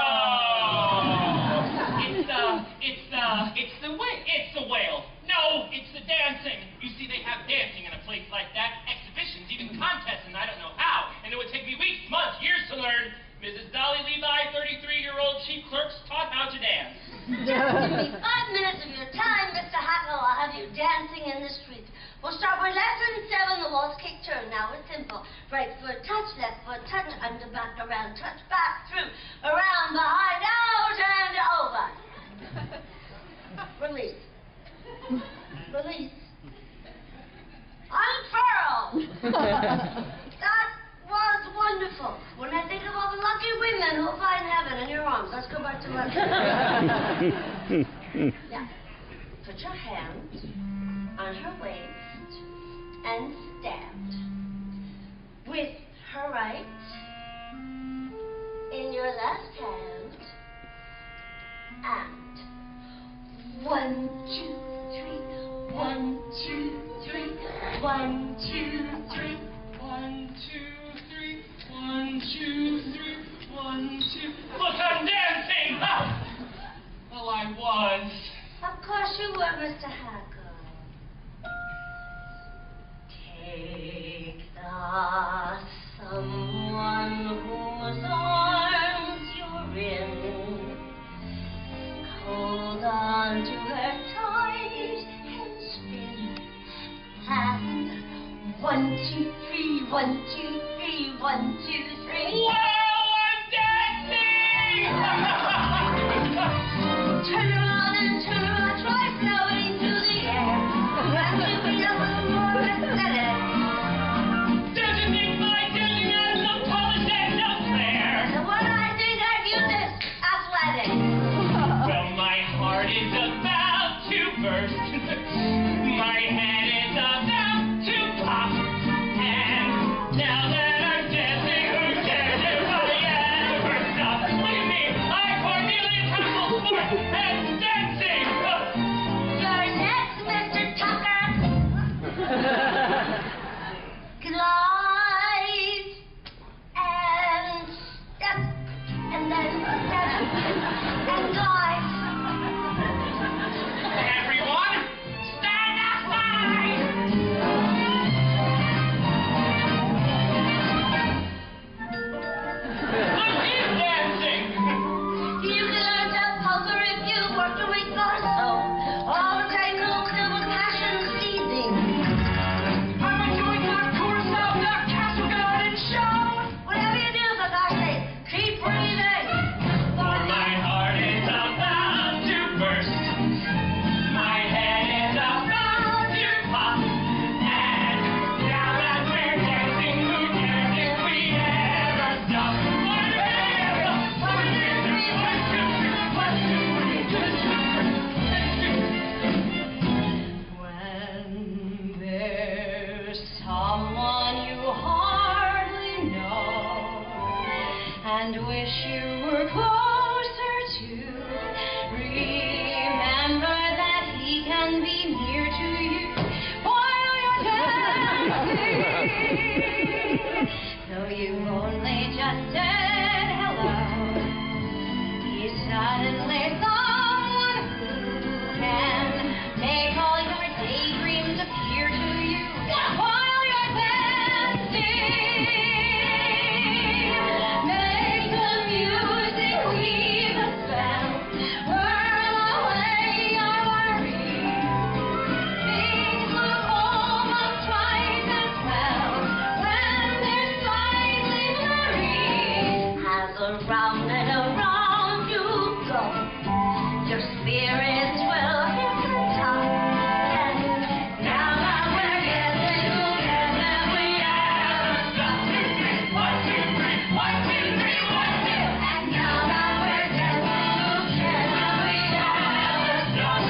It's the whale. No, it's the dancing. You see, they have dancing in a place like that. Exhibitions, even contests, and I don't know how. And it would take me weeks, months, years to learn. Mrs. Dolly Levi, 33-year-old chief clerks, taught how to dance. Just give me 5 minutes of your time, Mr. Hackl. I'll have you dancing in the streets. We'll start with lesson 7, the waltz kick turn. Now it's simple. Right foot touch, left foot touch, under, back, around, touch, back, through, around, behind, out, and over. Release. Release. Unfurl. That was wonderful. When I think of all the lucky women who'll find heaven in your arms. Let's go back to lesson. Now, put your hand on her waist and stand. With her right in your left hand. And 1, 2, 3. 1, 2, 3. 1, 2, 3. 1, 2, 3. 1, 2, 3. 1, 2. Look, I'm dancing! Ah! Well, I was. Of course you were, Mr. Hackl. Take the someone whose arms you're in. Hold on to her tight and spin. And 1, 2, 3, 1, 2, 3, 1, 2, 3. Wow, I'm dancing! Turn around and turn around, try floating through the air. And you be a little more aesthetic. Doesn't mean my dancing has no polish and no flair. The one I think I've used is athletic. Well, my heart is about to burst. My head is about to pop. And now that I'm dancing, who cares if I ever stop? Look at me, I and wish you were closer to. Remember that he can be near to you while you're dancing. Though you've only just said hello, he's suddenly someone who can make all your daydreams appear to you while you're dancing. Make the music weave a spell, whirl away your worries. Things look almost twice as well when they're slightly blurry. As around and around you go, your spirits will hit the top. And now that we're getting together, we never stop. 1, 2, 3, 1, 2, 3, 1, 2. And now that we're getting together, we never stop.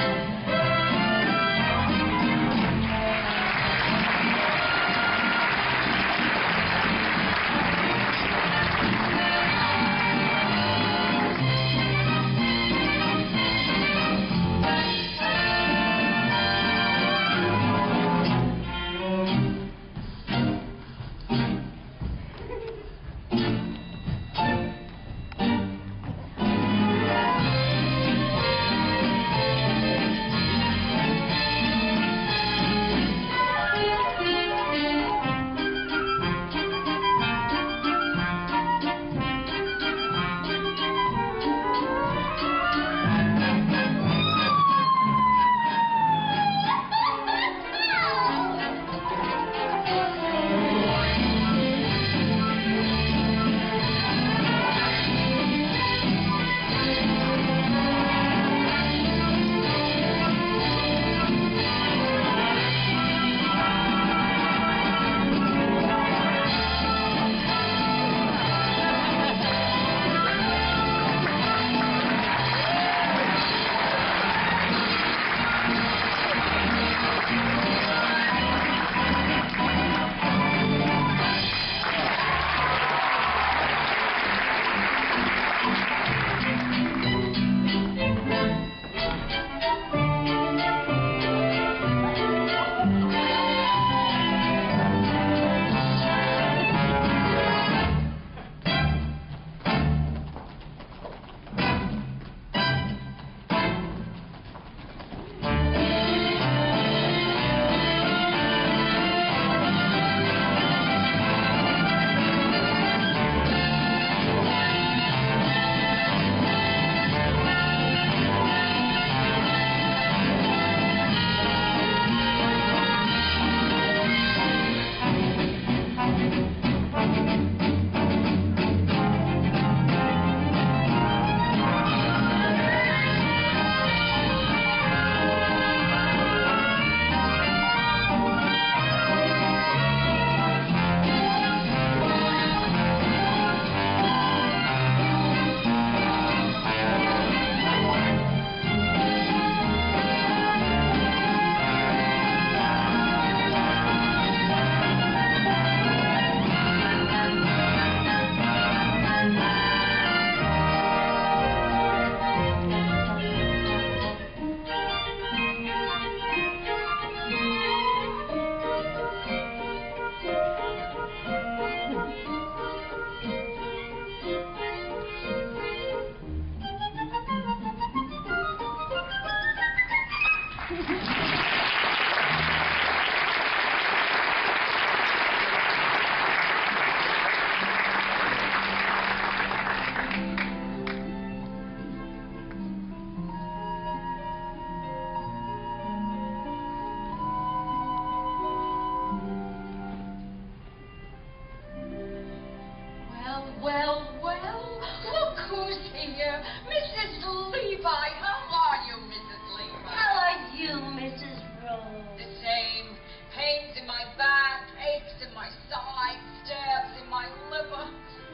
Well, look who's here. Mrs. Levi. How are you, Mrs. Levi? How are you, Mrs. Rose? The same. Pains in my back, aches in my side, stabs in my liver.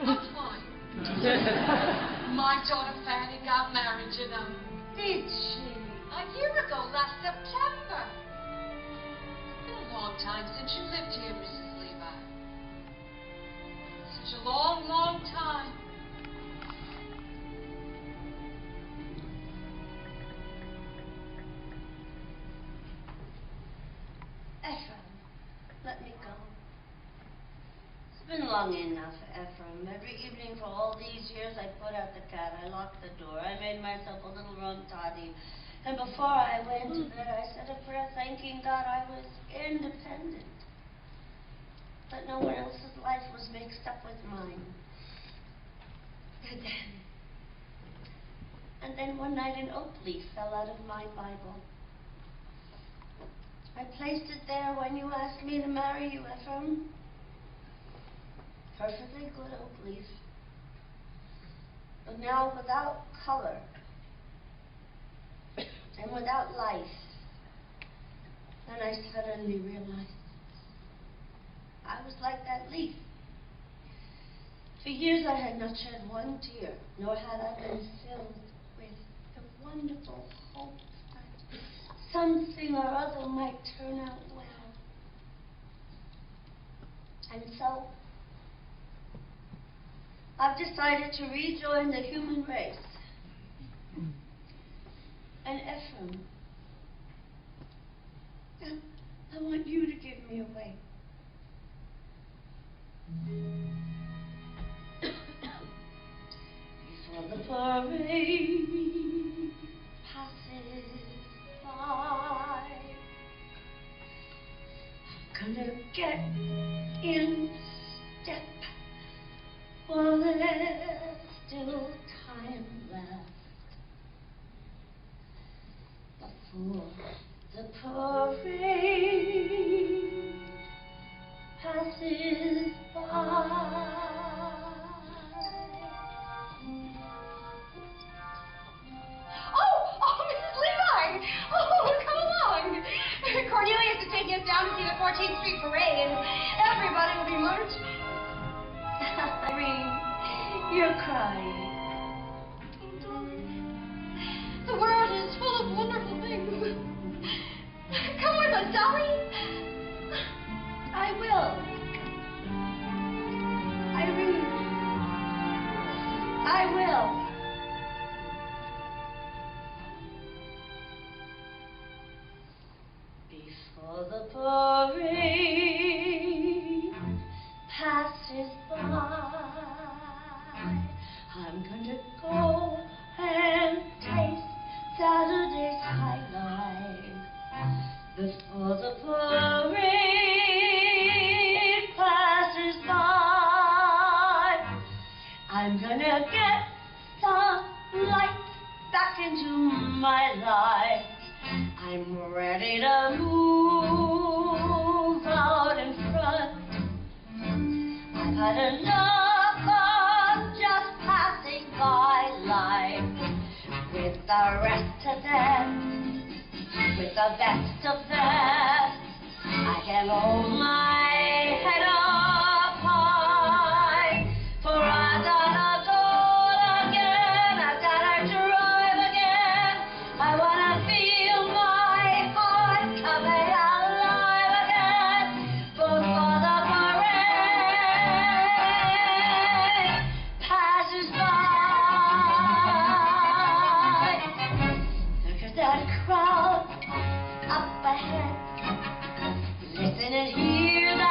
I'm fine. My daughter Fanny got married, you know. Did she? A year ago, last September. It's been a long time since you lived here, Mrs. Levi. Such a long, long time. long enough, Ephraim. Every evening for all these years, I put out the cat, I locked the door, I made myself a little rum toddy. And before I went to bed, I said a prayer thanking God I was independent. That no one else's life was mixed up with mine. And then one night an oak leaf fell out of my Bible. I placed it there when you asked me to marry you, Ephraim. Perfectly good oak leaf. But now without color and without life. Then I suddenly realized I was like that leaf. For years I had not shed one tear, nor had I been filled with the wonderful hope that something or other might turn out well. And so, I've decided to rejoin the human race. And Ephraim, I want you to give me away. Before the parade passes by, I'm gonna get in step while there's still time left. Before the parade passes by. Oh, Mrs. Levi! Oh, come along! Cornelius is taking us down to see the 14th Street Parade, and everybody will be marching. Irene, you're crying. The world is full of wonderful things. Come with us, Dolly. I will. Irene, I will. Before the parade passes by, I'm gonna go and taste Saturday's high life. Before the parade passes by, I'm gonna get some light back into my life. I'm ready to move out in front. I've had enough of just passing by life. With the rest of them, with the best of them, I can hold my head up high. For I've gotta go again, I've gotta drive again. I wanna feel my heart coming alive again. Before the parade passes by. Look at that crowd up ahead. Listen and hear the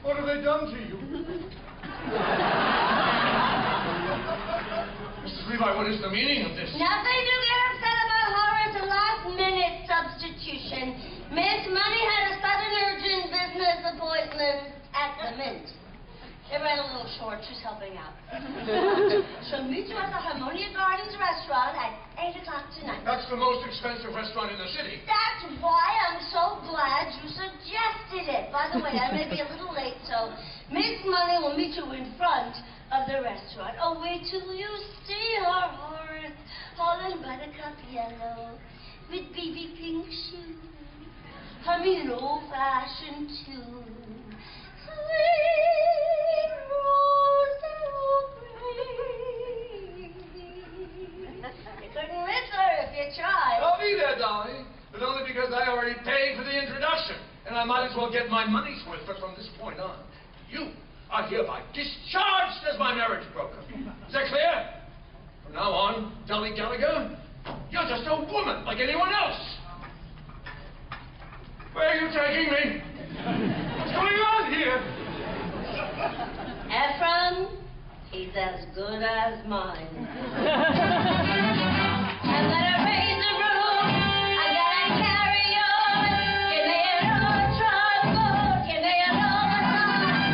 What have they done to you? Mrs. Levi, what is the meaning of this? Nothing to get upset about, Horace. A last-minute substitution. Miss Money had a sudden urgent business appointment at the Mint. They ran a little short. She's helping out. She'll meet you at the Harmonia Gardens restaurant at 8 o'clock tonight. That's the most expensive restaurant in the city. That's why I'm so glad you suggested it. By the way, I may be a little late, so Miss Money will meet you in front of the restaurant. Oh, wait till you see her, Horace. All in buttercup yellow with BB pink shoes. Humming an old-fashioned tune. Sweet rose so green. You couldn't miss her if you tried. I'll be there, Dolly, but only because I already paid for the introduction, and I might as well get my money's worth. But from this point on, you are hereby discharged as my marriage broker. Is that clear? From now on, Dolly Gallagher, you're just a woman like anyone else. Where are you taking me? What's going on here? Ephraim, he's as good as mine. I'm gonna raise the roof. I'm gonna carry on. Give me another trouble. Give me another time.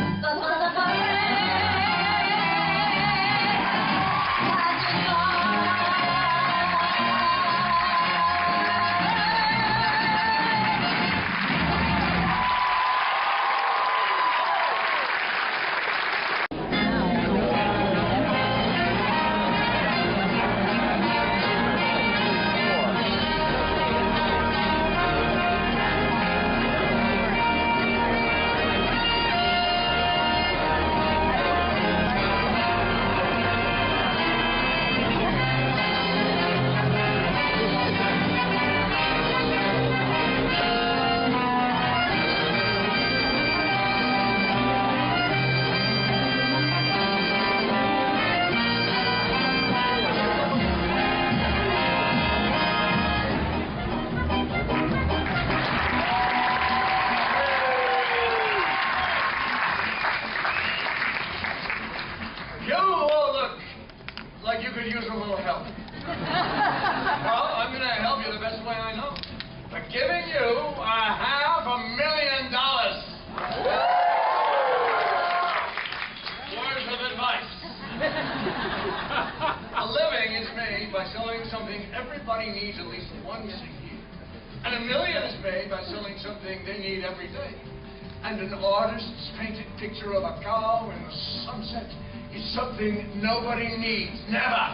The picture of a cow in the sunset is something nobody needs. Never.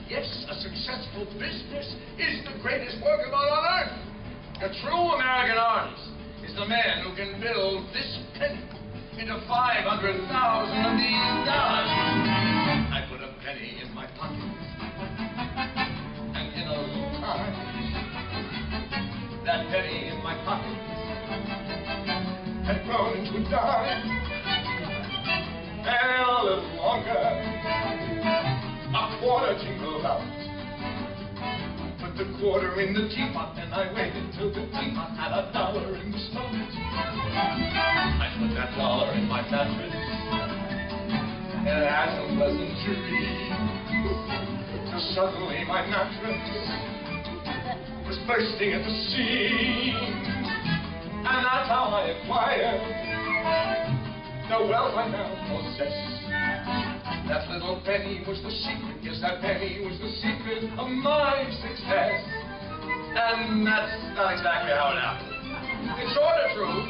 Yes, a successful business is the greatest work of art on earth. A true American artist is the man who can build this penny into 500,000 of these dollars. I put a penny in my pocket, and in a little time, that penny in my pocket had grown into a dime, and a little longer, a quarter jingled out. Put the quarter in the teapot, and I waited till the teapot had $1 in the slot. I put that dollar in my mattress, and it had some pleasant dream. Till suddenly my mattress was bursting at the seams. And that's how I acquired the wealth I now possess. That little penny was the secret, yes, that penny was the secret of my success. And that's not exactly how it happened. It's sort of true.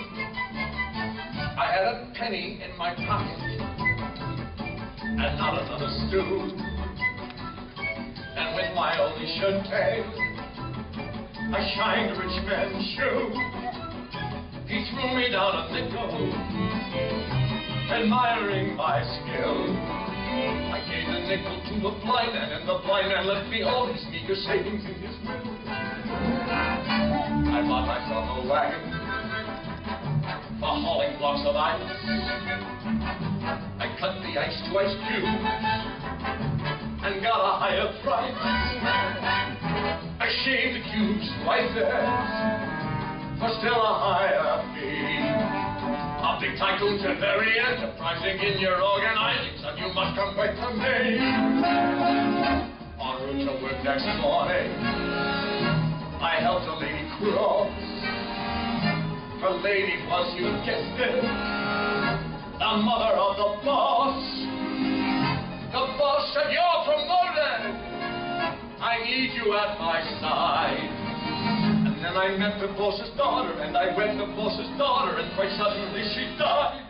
I had a penny in my pocket, and not another stew. And with my only shirt tail, I shined a rich man's shoe. He threw me down a nickel, admiring my skill. I gave the nickel to the blind man, and the blind man left me all his meager savings in his will. I bought myself a wagon for hauling blocks of ice. I cut the ice to ice cubes and got a higher price. I shaved the cubes twice as for still a higher fee. I tycoons are very enterprising in your organizing, son. You must come wait for me. En route to work next morning, I helped a lady cross. Her lady was, you guessed it, the mother of the boss. The boss said, you're promoted. I need you at my side. And then I met the boss's daughter, and I wed the boss's daughter, and quite suddenly she died.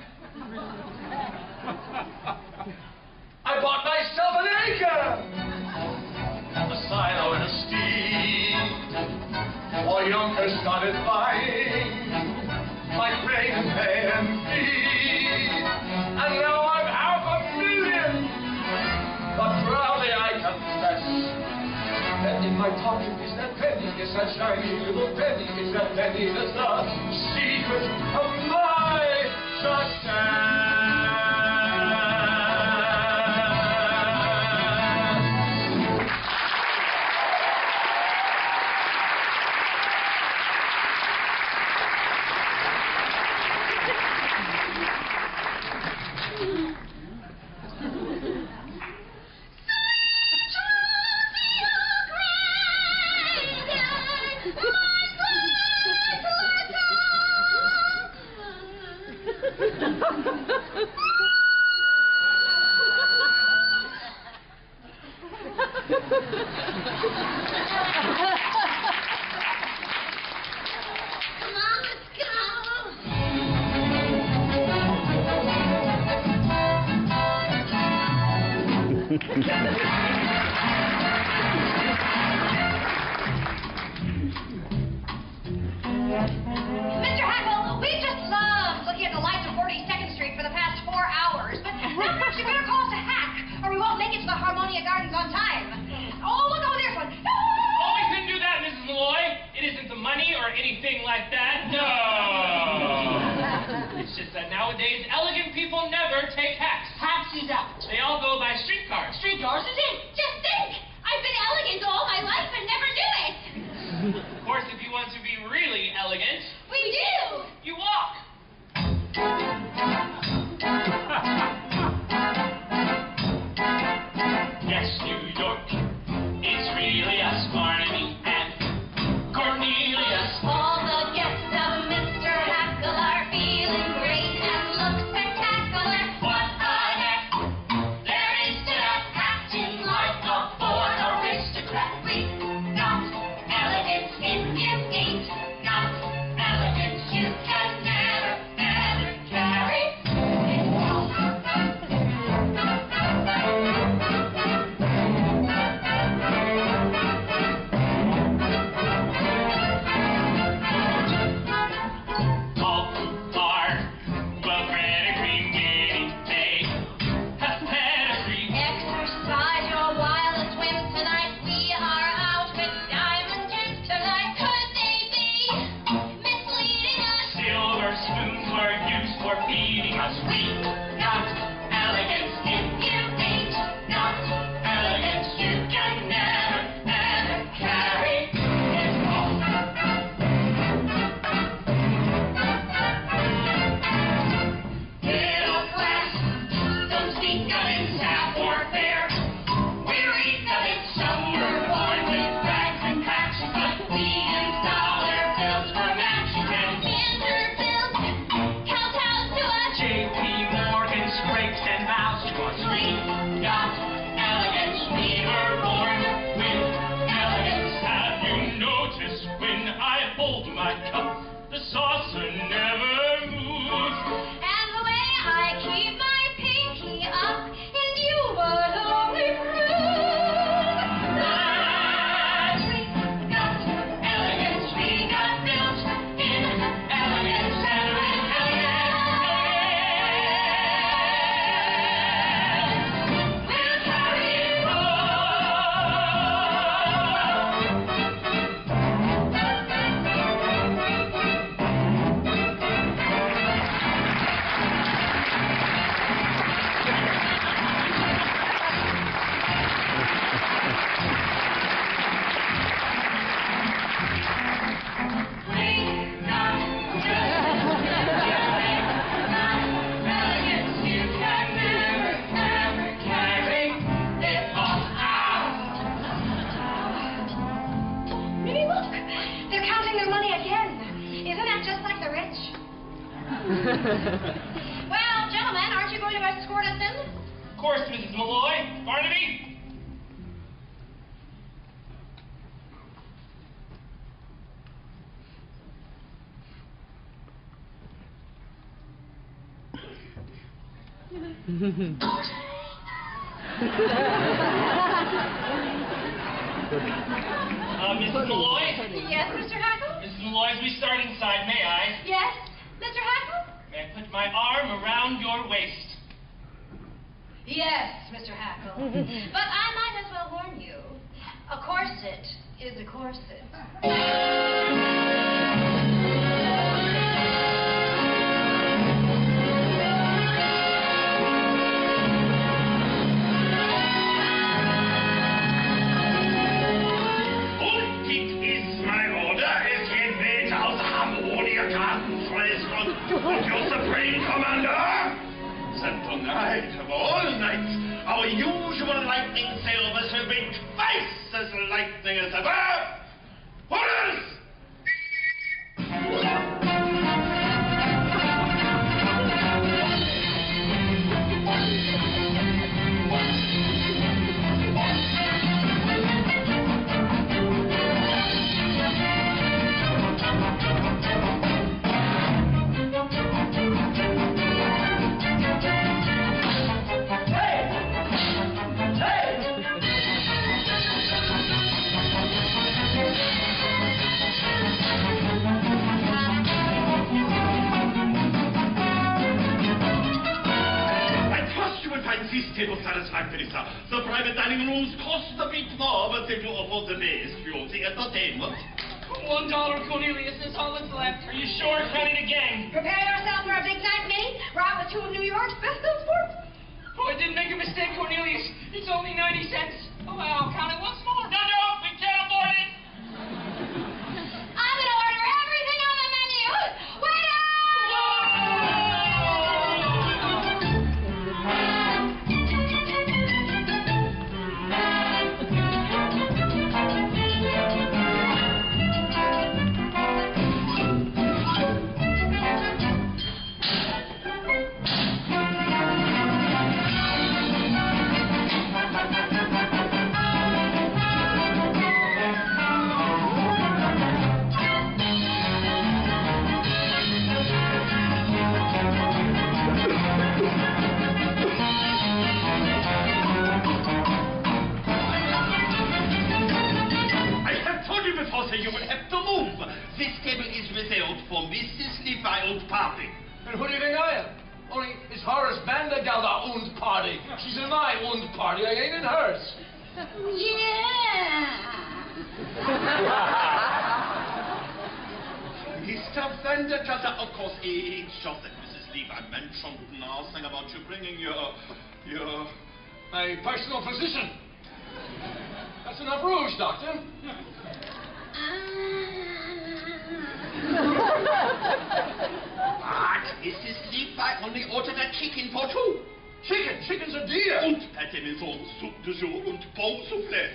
I bought myself an acre, a silo and a steed. All Yonkers started buying my grain and hay and feed. And now I'm $500,000. But proudly I confess that in my pocket is that penny, is that shiny little penny, is that penny that's the secret of my success. Mr. Hackl, we've just loved looking at the lights of 42nd Street for the past 4 hours, but now perhaps you better call us a hack, or we won't make it to the Harmonia Gardens on time. Oh, look over there's one. Oh, we couldn't do that, Mrs. Molloy. It isn't the money or anything like that. No. It's just that nowadays, elegant people never take hacks. Hacks is out. They all go by streetcars. Streetcars is in. Just think! I've been elegant all my life and never knew it! Of course, if you want to be really elegant, We do! you walk. Yes, New York, it's really us, Barnaby and Cornelius. All the guests of Mr. Hackl are feeling great and look spectacular. What a heck There is to that acting like a born aristocrat. We've got elegance if you ain't got elegance, you can't Well, gentlemen, aren't you going to escort us in? Of course, Mrs. Molloy. Barnaby? Mrs. Molloy? Yes, Mr. Hackl? Mrs. Molloy, as we start inside, may I? Yes, Mr. Hackl? May I put my arm around your waist? Yes, Mr. Hackl. But I might as well warn you, a corset is a corset. Und your supreme commander? Sent tonight of all nights, our usual lightning sailors have been twice as lightning as ever. Horace! Table satisfactory, sir. The private dining rooms cost a bit more, but they do offer the best beauty entertainment. $1, Cornelius, is all that's left. Are you sure? Count it again. Prepare yourself for a big night, Minnie. We're out with two of New York's best of sports. Oh, I didn't make a mistake, Cornelius. It's only 90 cents. Oh, well, I'll count it once more. No, we can't afford it. I'm going to order everything on the menu. Waiter! You will have to move. This table is reserved for Mrs. Levi and party. And who do you think I am? Only it's Horace Vandergelder und party. She's in my und party. I ain't in hers. Mr. Vandergelder, of course, it's just that Mrs. Levi mentioned nothing about you bringing my personal physician. That's enough rouge, Doctor. But Mrs. Levi only ordered a chicken for two. Chicken? Chicken's a deer. Und pâté maison, soupe de jour und bon soufflé.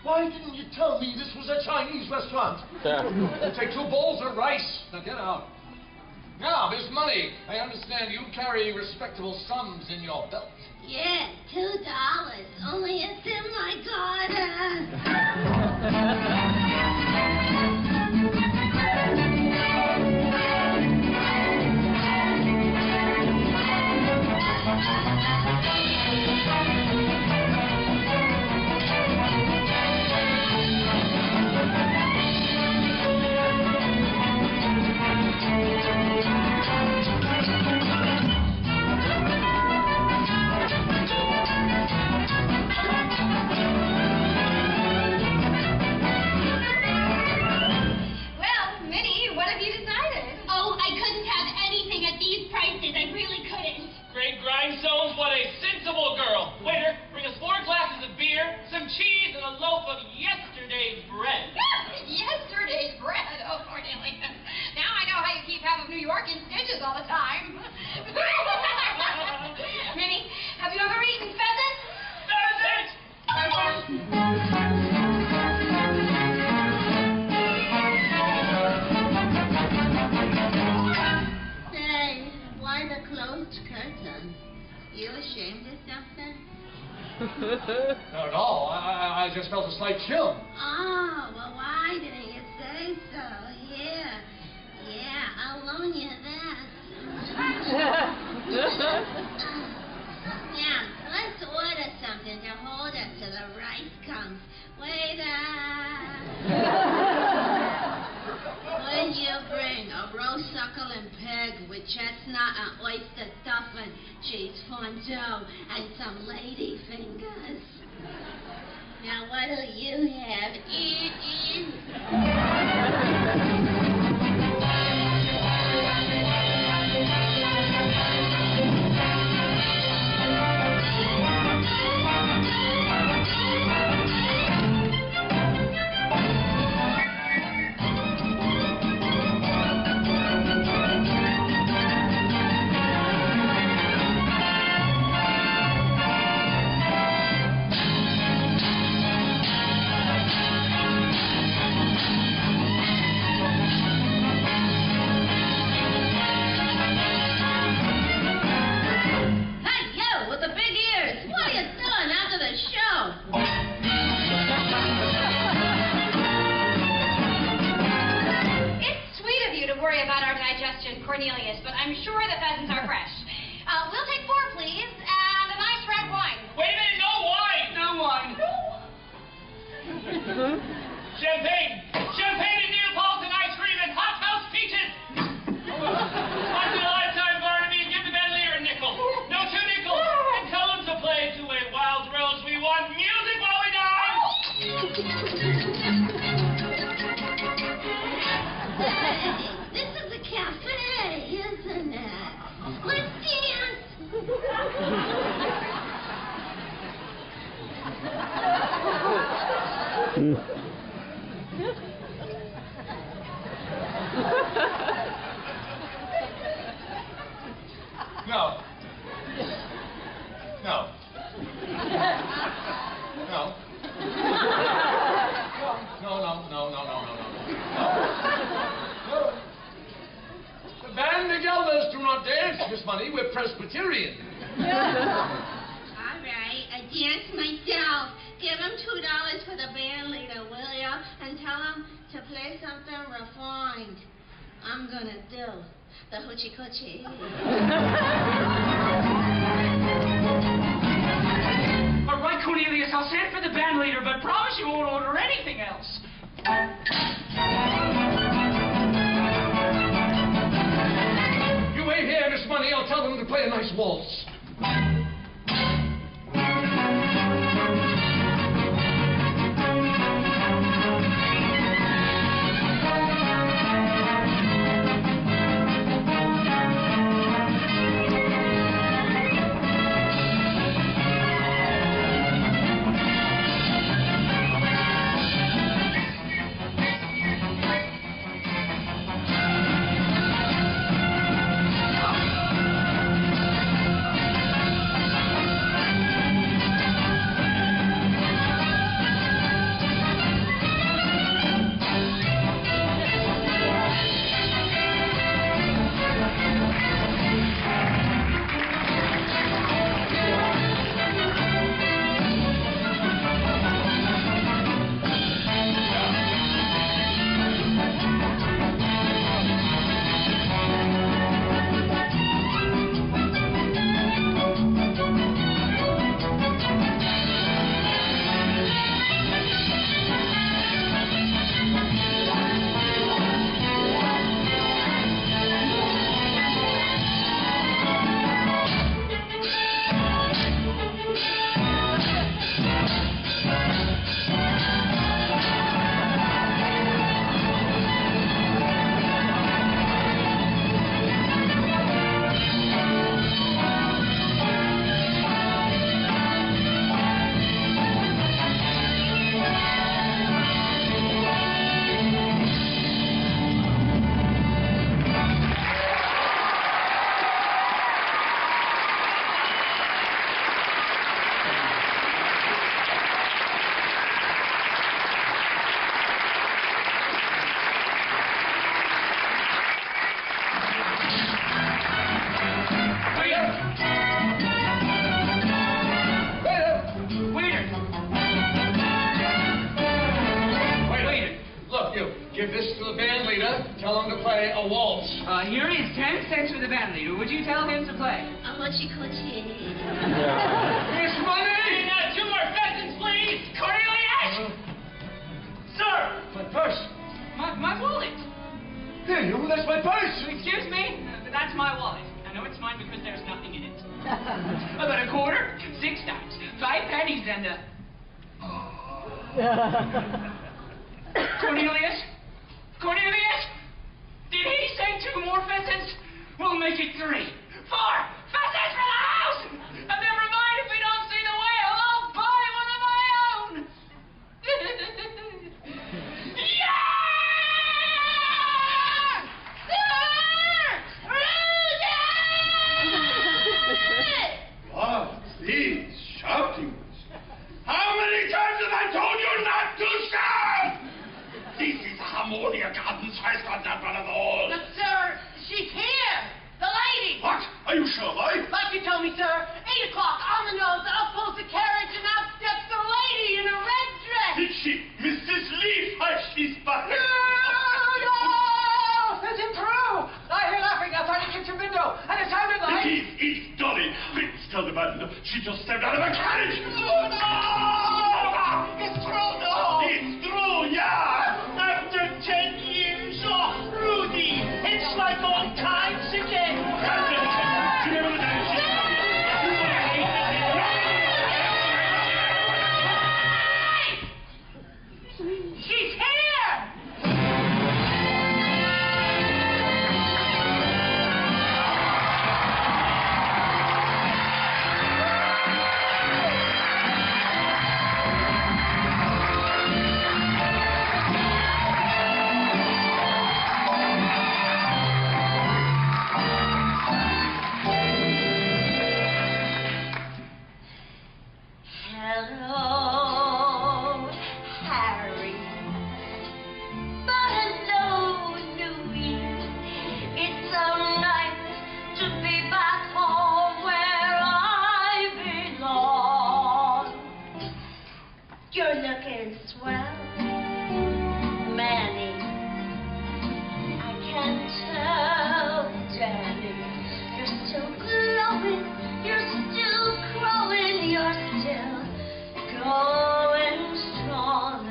Why didn't you tell me this was a Chinese restaurant? We'll take 2 bowls of rice. Now get out. Now, Miss Money, I understand you carry respectable sums in your belt. Yeah, $2. Only it's in my garden. closed curtain. You ashamed of something? Not at all. I just felt a slight chill. Oh, well, why didn't you say so? Yeah, I'll loan you this. Now, let's order something to hold us till the rice comes. Waiter! Would you bring a roast suckle and pig with chestnut and oyster stuffing, cheese fondue, and some lady fingers? Now, what'll you have? Cornelius, but I'm sure the pheasants are fresh. We'll take 4, please, and a nice red wine. Wait a minute, no wine! No wine. Champagne! Champagne and Neapolitan ice cream and hot house peaches! Once in a lifetime, Barnaby, give the band leader a nickel. No 2 nickels. And tell them to play to a wild rose. We want music while we die! This is a cafe, isn't it? Let's dance! No. No. No. No. The Vandergelders do not dance, Miss Money. We're Presbyterian. All right, I dance myself. Give him $2 for the band leader, will ya? And tell him to play something refined. I'm gonna do the hoochie coochie. All right, Cornelius, I'll stand for the band leader, but promise you won't order anything else. You wait here, Miss Money. I'll tell them to play a nice waltz. play a waltz. Here is 10 cents for the band leader. Would you tell him to play? How much you could see? Miss Money! Now, 2 more pheasants, please! Cornelius! Sir! My purse. My wallet. Hey, that's my purse! Excuse me? But that's my wallet. I know it's mine because there's nothing in it. About a quarter, 6 dimes, 5 pennies, and Cornelius? Cornelius? Did he say 2 more pheasants? We'll make it 3. 4 pheasants for the house! And never mind if we don't see the whale, I'll buy one of my own! Yeah! What? These shoutings. How many times have I told you not to shout? This is Harmonia Garden's highest not one of all. But, sir, she's here. The lady. What? Are you sure, boy? Like you told me, sir. 8 o'clock on the nose. Up pulls the carriage and out steps the lady in a red dress. Did she? Mrs. Levi, she's back. No! Isn't true! I hear laughing outside the kitchen window, and it sounded like... It's Dolly. Quick, tell the man. She just stepped out of a carriage. Oh, no! It's true, no! It's true, yeah. After 10 years off, Rudy, it's like old times again. She's here. Hello, Harry. But hello, Louis. It's so nice to be back home where I belong. You're looking swell, Manny. I can tell, Danny. You're still glowing. You're still growing. You're still going strong. I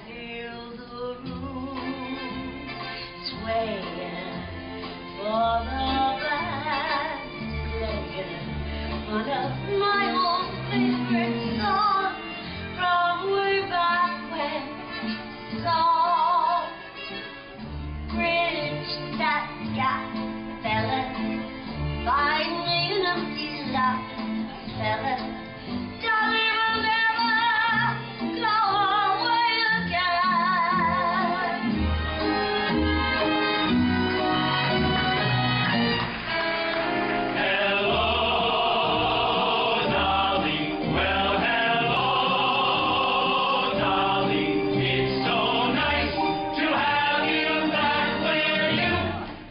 feel the room swaying for the band playing one of my old favorite songs from way back when. Song, bridge that gap, fellas, find me an empty lot, fellas. Dolly will never go away again. Hello, darling. Well, hello, darling. It's so nice to have you back where you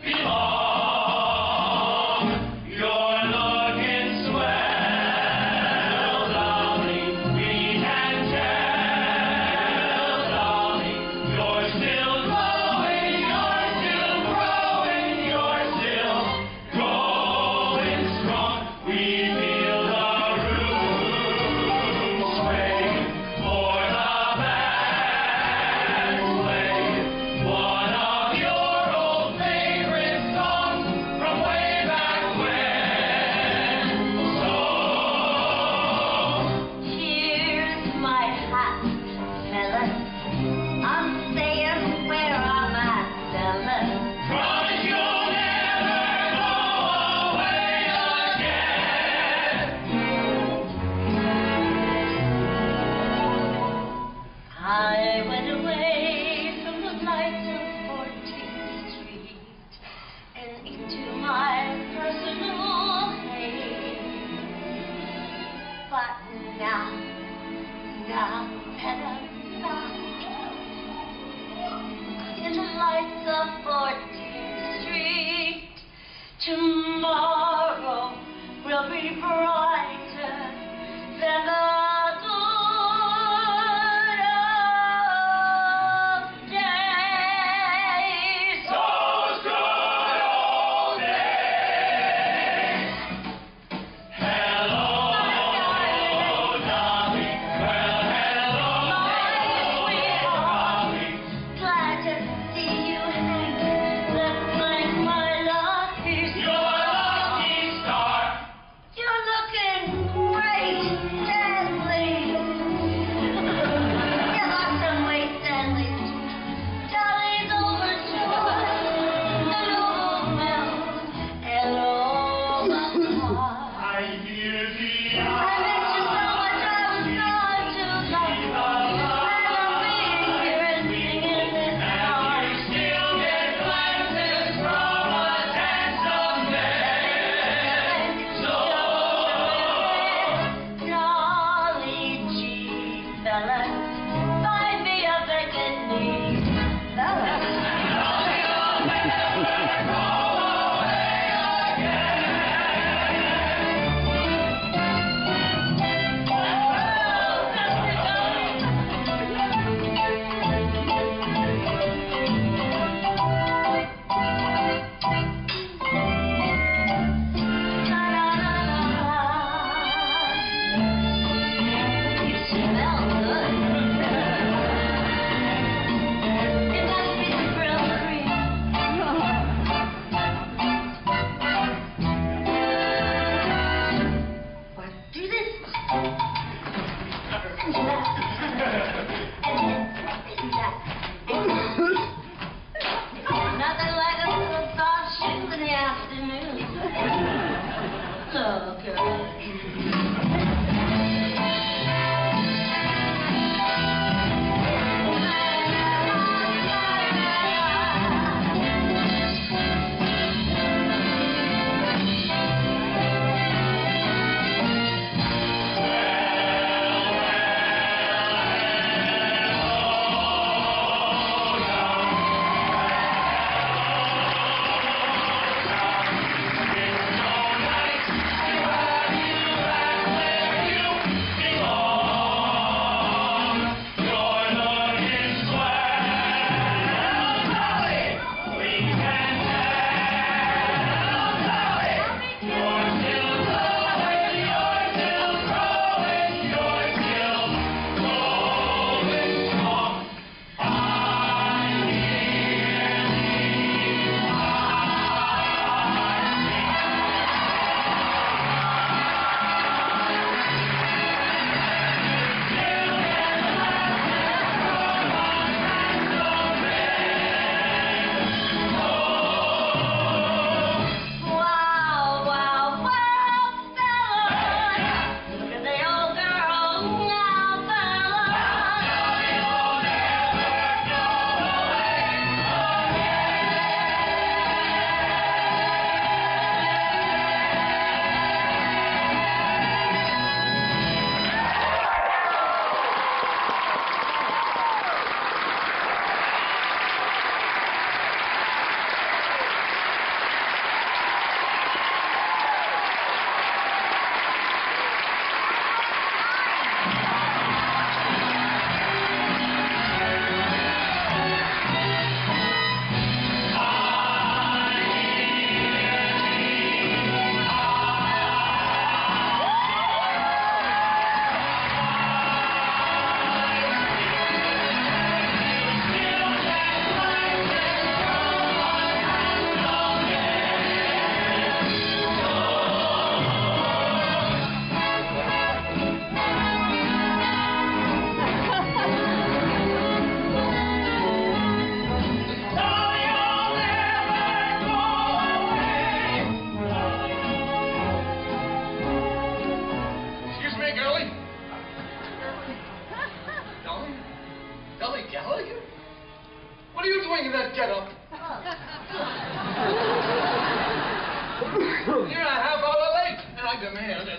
belong. You're looking swell, darling. We can tell, darling. You're still growing. You're still growing. You're still going strong. We feel the room swaying for the band playing one of your old favorite songs from way back when. So Here's my hat, fellas. I'm staying where I'm at, fellas. but you'll never go away again. I went away from the lights of 14th Street and into my personal haze. But now that I'm back in the lights of 14th Street, tomorrow will be brighter than the dawn of day. So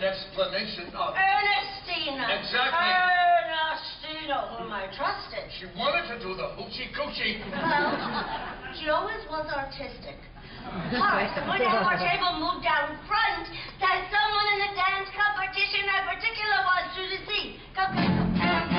explanation of... Ernestina. Exactly. Ernestina, whom I trusted. She wanted to do the hoochie-coochie. Well, she always was artistic. Horace, when I have our table moved down front, there's someone in the dance competition I particularly wants you to see. Come, come, come.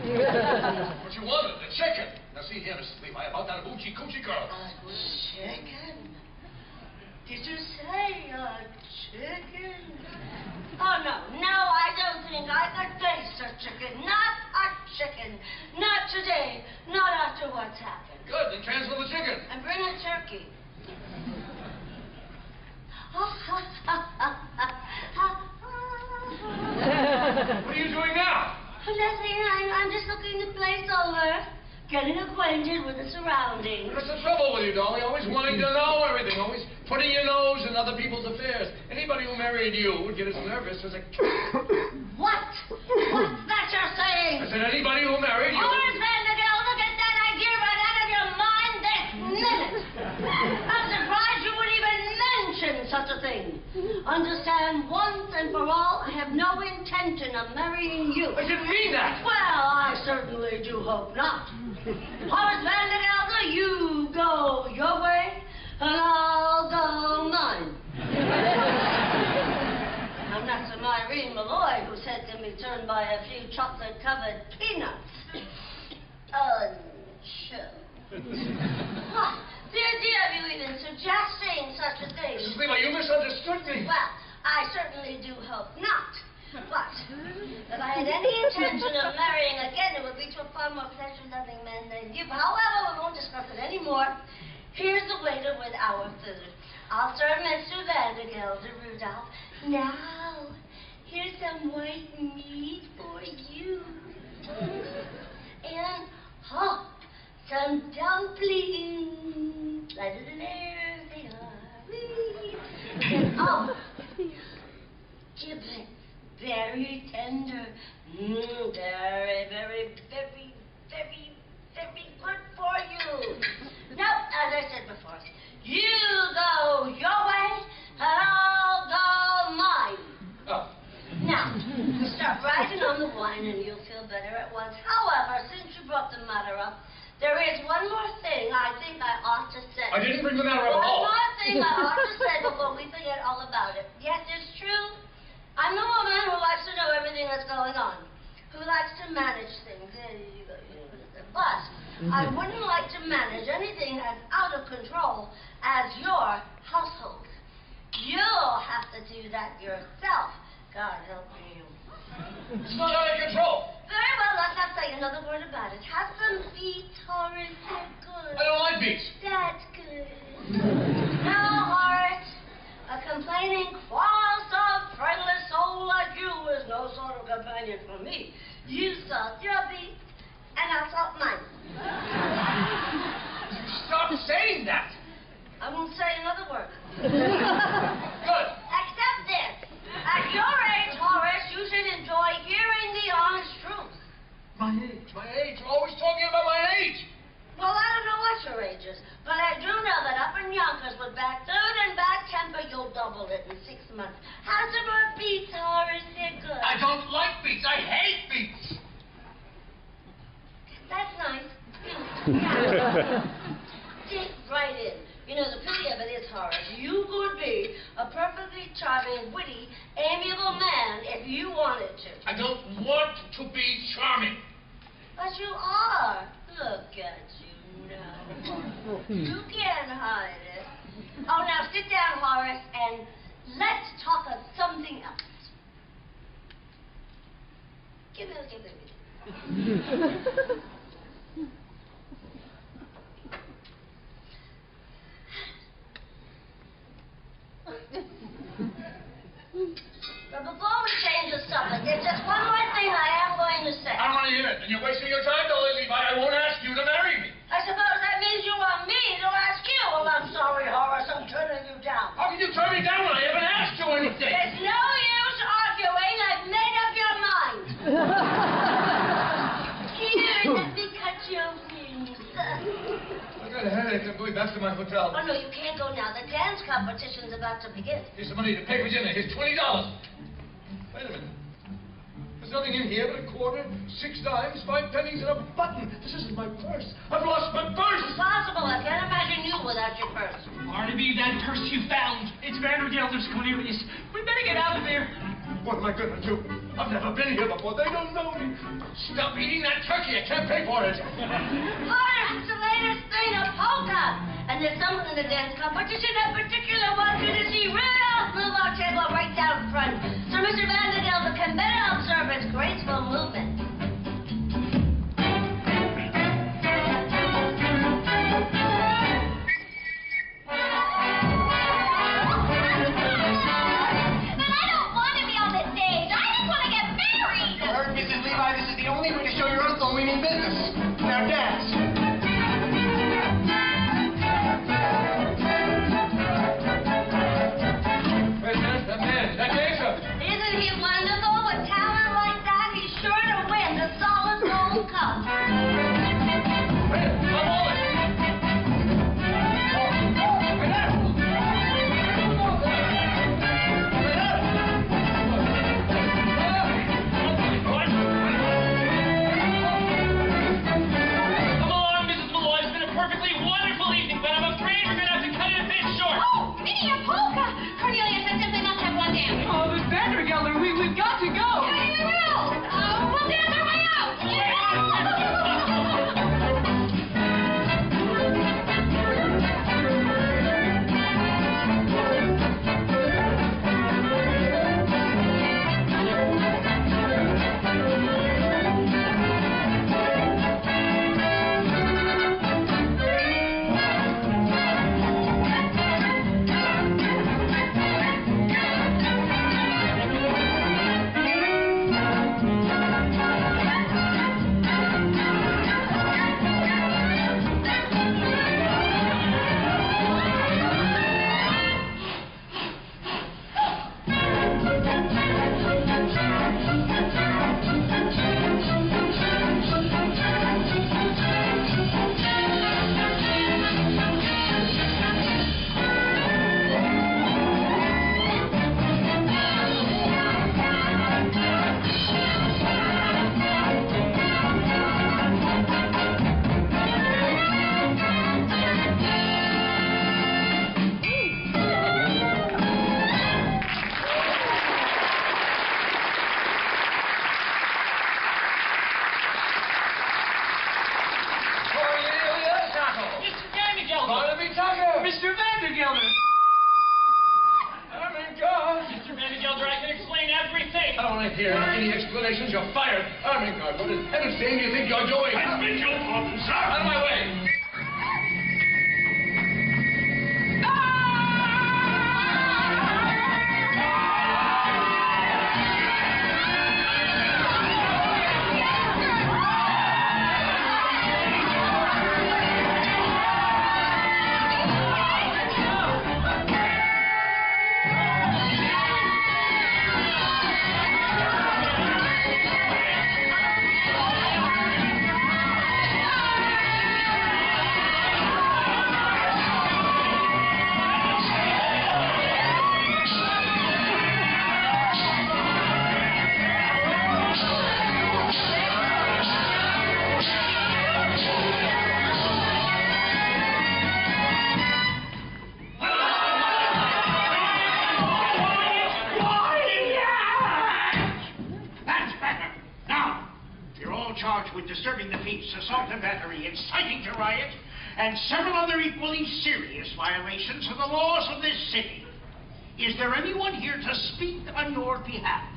What you wanted, the chicken. Now see here, Mrs. Levi, about that hoochie-coochie girl. Chicken? Did you say a chicken? Oh, no, I don't think I could face a chicken. Not a chicken. Not today. Not after what's happened. Good, then cancel the chicken. And bring a turkey. What are you doing now? Nothing. I'm just looking the place over, getting acquainted with the surroundings. What's the trouble with you, Dolly? Always wanting to know everything, always putting your nose in other people's affairs. Anybody who married you would get as nervous as a... What? What's that you're saying? I said anybody who married you... Horace Vandergelder, get that idea right out of your mind this minute. I'm surprised you would even mention such a thing. Understand once and for all, I have no intention of marrying you. I didn't mean that. Well, I certainly do hope not. Horace Vandergelder, you go your way, and I'll go mine. I'm not some Irene Molloy who's head can be turned by a few chocolate-covered peanuts. What? The idea of you even suggesting such a thing. Mrs. Levi, you misunderstood me. Well, I certainly do hope not. But if I had any intention of marrying again, it would be to a far more pleasure-loving man than you. However, we won't discuss it anymore. Here's the waiter with our food. I'll serve Mr. Vandergelder, Rudolph. Now, here's some white meat for you. And, some dumplings. Lighter than air, they are. And, giblets. Very tender. Very, very, very, very, very good for you. Now, as I said before, you go your way, and I'll go mine. Oh. Now, start riding on the wine and you'll feel better at once. However, since you brought the matter up, there is one more thing I think I ought to say. I didn't bring the matter up at all. One more thing I ought to say before we forget all about it. Yes, it's true. I'm the woman who likes to know everything that's going on, who likes to manage things. But I wouldn't like to manage anything as out of control as your household. You'll have to do that yourself. God help you. It's not out of control. Very well, let's not say another word about it. Have some beets, Horace. They're good. I don't like beets. That's good. Now, Horace, a complaining, quarrelsome, friendless soul like you is no sort of companion for me. You salt your beets, and I'll salt mine. Stop saying that. I won't say another word. Good. Except this. At your age, Horace, you should enjoy hearing the honest truth. My age, my age. You're always talking about my age. Well, I don't know what your age is, but I do know that up in Yonkers with bad food and bad temper, you'll double it in 6 months. How's about beets, Horace? They're good. I don't like beets. I hate beets. That's nice. Dig right in. You know, the pity of it is, Horace, you could be a perfectly charming, witty, amiable man if you wanted to. I don't want to be charming. But you are. Look at you now. You can't hide it. Oh, now sit down, Horace, and let's talk of something else. Give it. But before we change the subject, there's just one more thing I am going to say. I don't want to hear it. And you're wasting your time, though, Levi. I won't ask you to marry me. I suppose that means you want me to ask you. Well, I'm sorry, Horace. I'm turning you down. How can you turn me down when I haven't asked you anything? There's no use arguing. I've made up your mind. Here, let me cut your wings. I got a headache. I'm going back to my hotel. Oh, no, you can't go now. The dance competition's about to begin. Here's the money to pay for dinner. Here's $20. Wait a minute. There's nothing in here but a quarter, 6 dimes, 5 pennies, and a button. This isn't my purse. I've lost my purse. Impossible. I can't imagine you without your purse. Barnaby, that purse you found. It's Vandergelder's, Cornelius. We better get out of there. What am I going to do? I've never been here before. They don't know me. Stop eating that turkey. I can't pay for it. Horace, it's the latest thing, a polka. And there's someone in the dance competition in particular wants you to see Rudolph move our table right down front, so Mr. Vandergelder can better observe its graceful movement. But I don't want to be on the stage. I just want to get married. You heard, Mrs. Levi, this is the only way to show your uncle we mean business. Now dance. Isn't he wonderful? With talent like that, he's sure to win the solid gold cup. Come along, Mrs. Molloy. It's been a perfectly wonderful evening, but I'm afraid we're going to have to cut it a bit short. Oh, Minnie, a polka. Cornelius, I simply must have one dance. Oh, but Vandergelder, we've got to go. We will. We'll dance our way out. Vandergelder. Ermegarde! Mr. Vandergelder, I can explain everything. I don't want to hear any explanations. You're fired. Ermegarde, what in heaven's name do you think you're doing? I beg your pardon, sir. Out of my way! Disturbing the peace, assault and battery, inciting to riot, and several other equally serious violations of the laws of this city. Is there anyone here to speak on your behalf?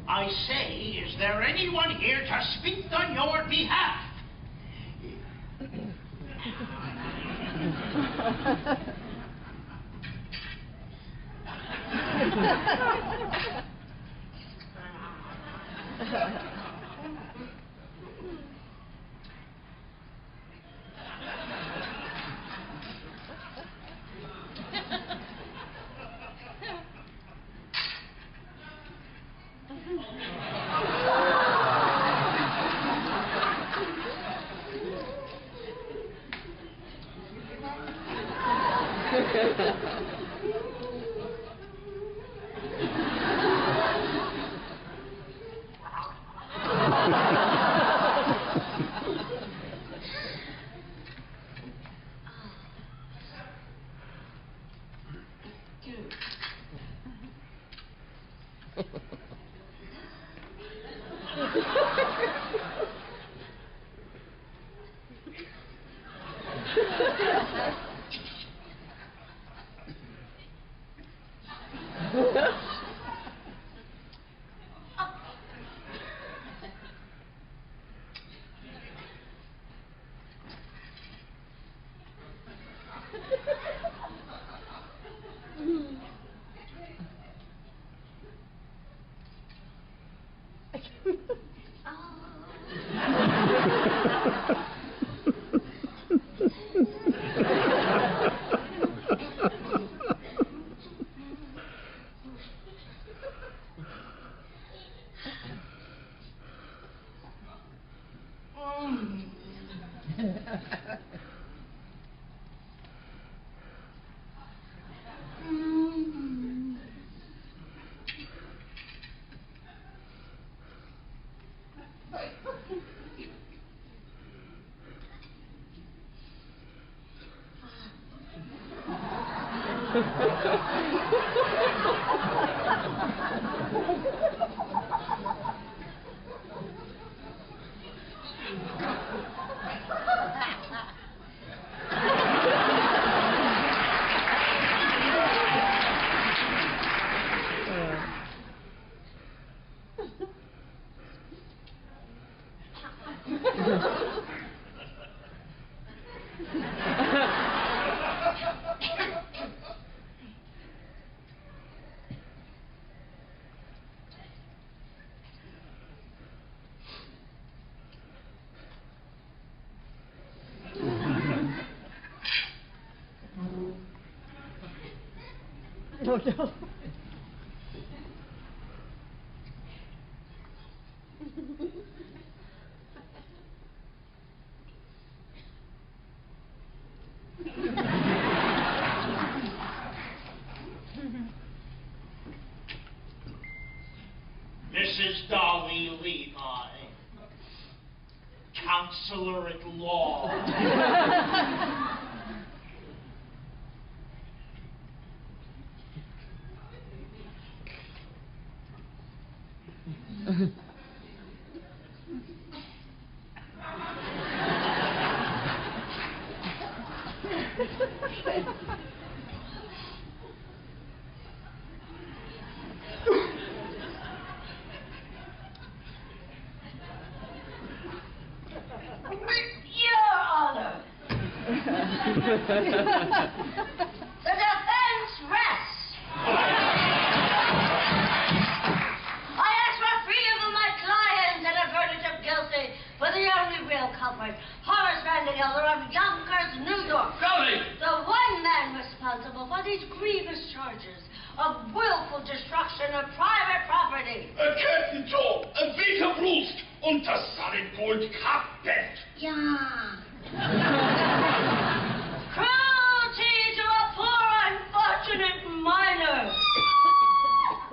I say, is there anyone here to speak on your behalf? Oh, no. Mrs. Dolly Levi, Counselor at Law. Your Honor. The defense rests. I ask for freedom of my client and a verdict of guilty for the only real culprit, Horace Vandergelder of Yonkers, New York. Dolly! The one man responsible for these grievous charges of willful destruction of private property. Captain Joe, and Vita Brust, und das solid gold carpet. Yeah. Cruelty to a poor, unfortunate minor.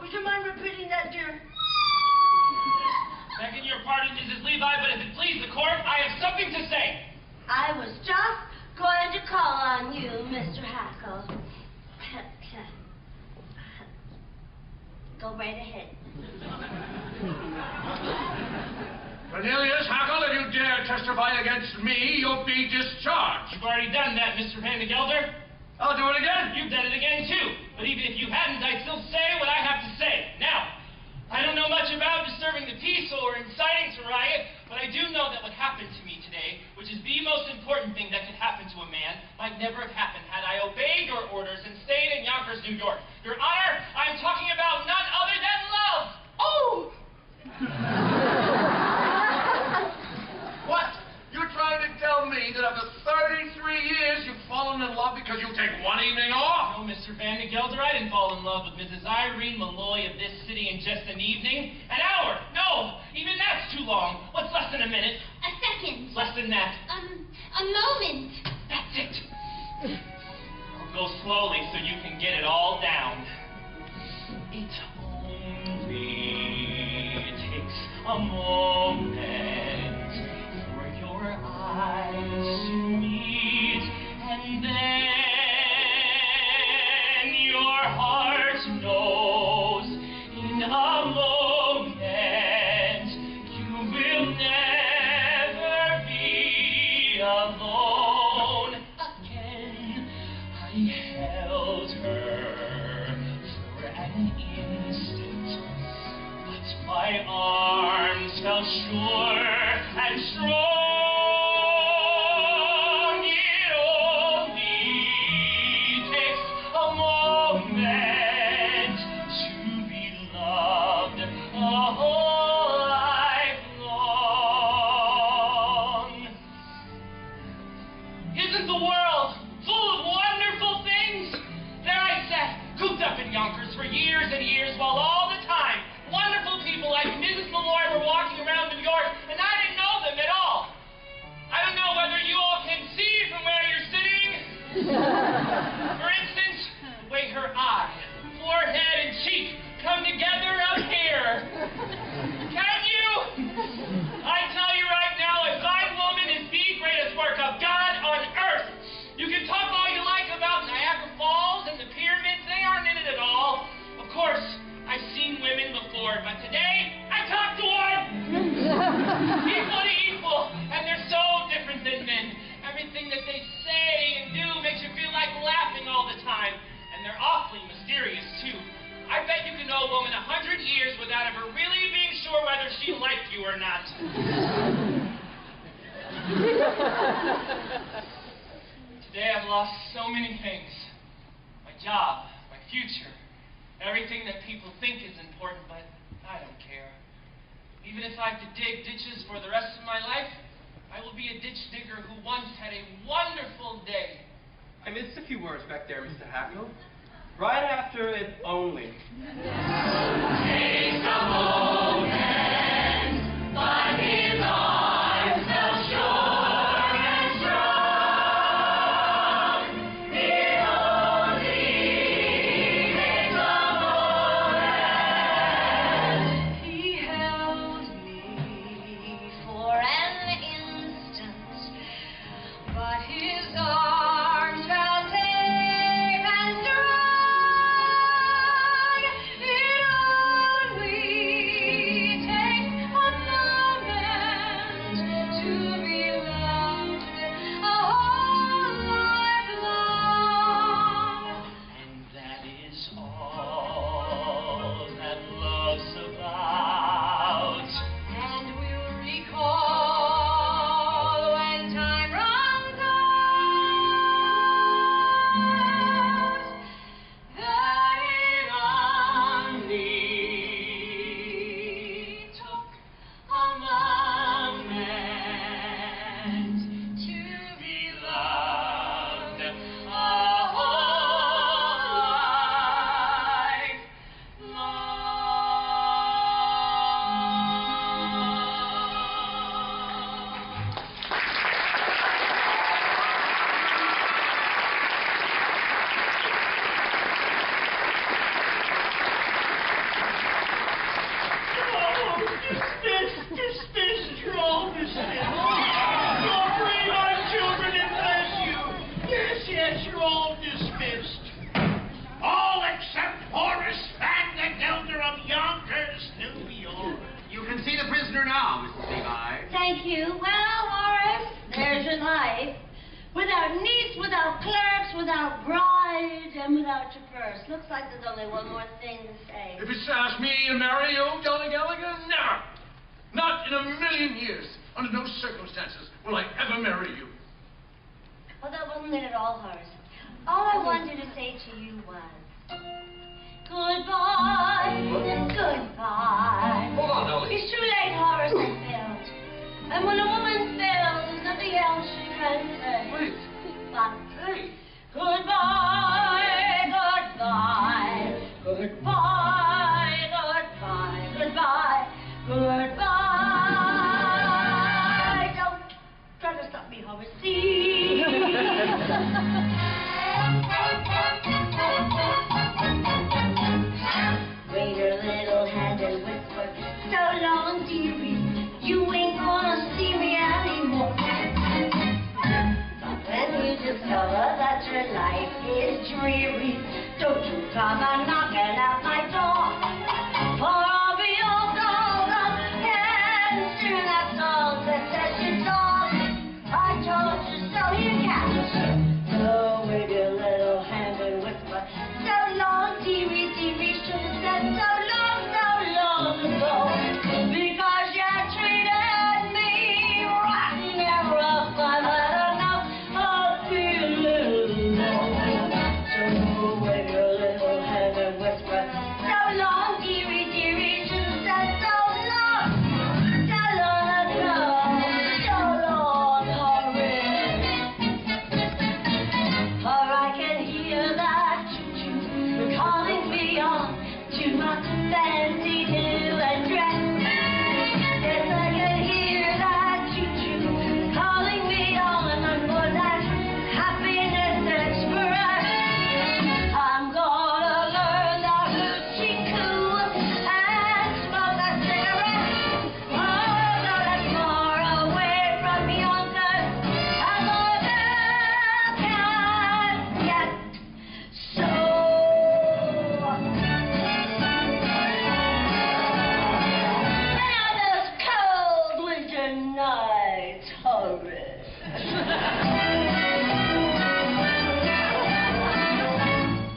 Would you mind repeating that, dear? Begging your pardon, Mrs. Levi, but if it please the court, I have something to say. I was just going to call on you, Mr. Hackl. Go right ahead. Cornelius, Hackl, if you dare testify against me, you'll be discharged. You've already done that, Mr. Vandergelder. I'll do it again. You've done it again, too. But even if you hadn't, I'd still say what I have to say. Now, I don't know much about disturbing the peace or inciting to riot, but I do know that what happened to me today, which is the most important thing that could happen to a man, might never have happened had I obeyed your orders and stayed in Yonkers, New York. Your Honor, I'm talking about none other than love. Oh! What? You're trying to tell me that after 33 years you've fallen in love because you take one evening off? No, Mr. Vandergelder, I didn't fall in love with Mrs. Irene Molloy of this city in just an evening. An hour! No! Even that's too long. What's less than a minute? A second. Less than that. A moment. That's it. I'll go slowly so you can get it all down. It only takes a moment for your eyes to meet, and then your heart knows in a moment you will never be alone again. I held her for an instant, but my arms felt sure and strong. It only takes a moment to be loved a whole life long. Isn't the world full of wonderful things? There I sat, cooped up in Yonkers for years and years, while all the time wonderful people like Mrs. Molloy were walking around New York, and I didn't know them at all. I don't know whether you all can see from where you're sitting. For instance, the way her eye, forehead, and cheek come together up here. Can you? I tell you right now, a fine woman is the greatest work of God on earth. You can talk all you like about Niagara Falls and the pyramids. They aren't in it at all. Of course, I've seen women before, but today, I talked to one! Equal to equal, and they're so different than men. Everything that they say and do makes you feel like laughing all the time, and they're awfully mysterious, too. I bet you can know a woman 100 years without ever really being sure whether she liked you or not. Today, I've lost so many things. My job, my future. Everything that people think is important, but I don't care. Even if I have to dig ditches for the rest of my life, I will be a ditch digger who once had a wonderful day. I missed a few words back there, Mr. Hackl. Right after it only. Take a moment, but his arms felt sure and strong. It only takes a moment. He held me for an instant, but his arms felt safe and strong. It only takes a moment to be loved a whole life long. without clerks, without bride, and without your purse. Looks like there's only one more thing to say. If it's to ask me to marry you, Donna Gallagher, never. Not in a million years. Under no circumstances will I ever marry you. Well, that wasn't it at all, Horace. All I wanted to say to you was, goodbye, goodbye. Hold on, Dolly. It's too late, Horace, I failed. And when a woman fails, there's nothing else she can say. Wait. But Hey. goodbye, goodbye, goodbye, goodbye, goodbye, goodbye. Don't try to stop me, Horace. See? Wave your little hand and whisper, so long, dearie, you ain't gonna see me anymore. But when you discover that your life is dreary, don't you come a knocking at my door. For I'll be all dolled up and singing that song that says you're dog. I told you so, you can't. So wave your little hand and whisper, so long, dearie, dearie, should have said so long ago. Because you treated me rotten and rough, I've had enough of feeling low. So wave your little hand and whisper, so long, dearie, dearie, should have said so long ago. So long, Horace. For I can hear that choo-choo calling me on to my fancy new address. Yes, I can hear that choo-choo calling me on for that happiness express. I'm gonna learn the hoochie coo and smoke a cigarette. Oh, though that's far away from Yonkers, I'm gonna can get so. Now this cold winter night, Horace.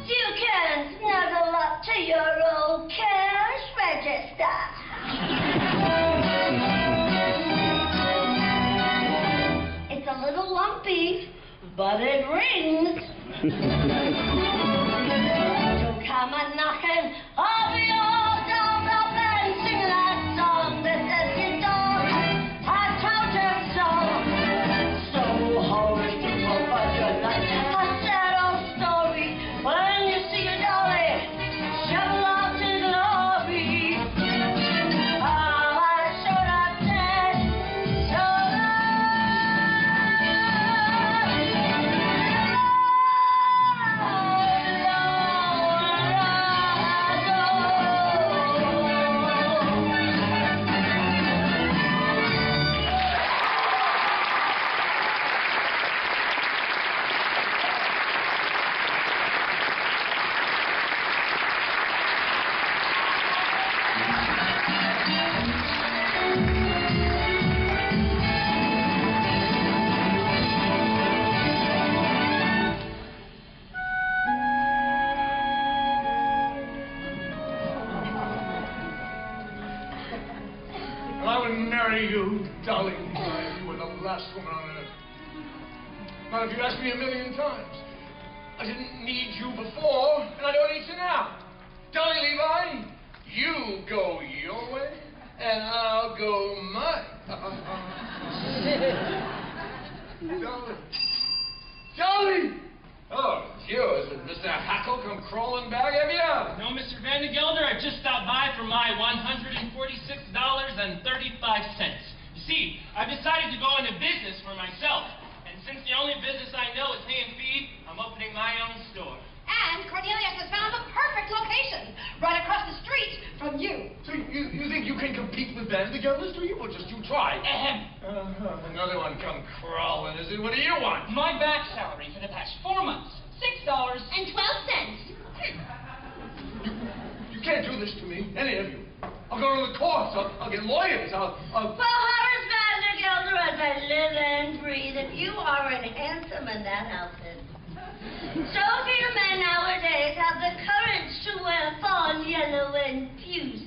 You can snuggle up to your old cash register. It's a little lumpy, but it rings. Don't come a knocking, I'll be all dolled up and sing that song that says you dog. I told you so. So Horace, people, but you're like a sad old story. When you see your dolly, shovel off to glory. I should have said so And I would marry you, Dolly, if you were the last woman on earth. Not if you asked me a million times. I didn't need you before, and I don't need you now. Dolly Levi, you go your way, and I'll go mine. Dolly. Dolly! Oh, yours. Did Mr. Hackl come crawling back, have you? No, Mr. Vandergelder, I just stopped by for my $146.35. You see, I've decided to go into business for myself. And since the only business I know is hay and feed, I'm opening my own store. And Cornelius has found the perfect location, right across the street from you. So you think you can compete with Vandergelder, do you? Well, just you try. Another one come crawling, is it? What do you want? My back salary for the past 4 months, $6.12. You can't do this to me, any of you. I'll go to the courts. I'll get lawyers. I'll... Well, Horace Vandergelder, as I live and breathe, if you are an handsome in that outfit, So few men nowadays have the courage to wear fawn, yellow, and puce.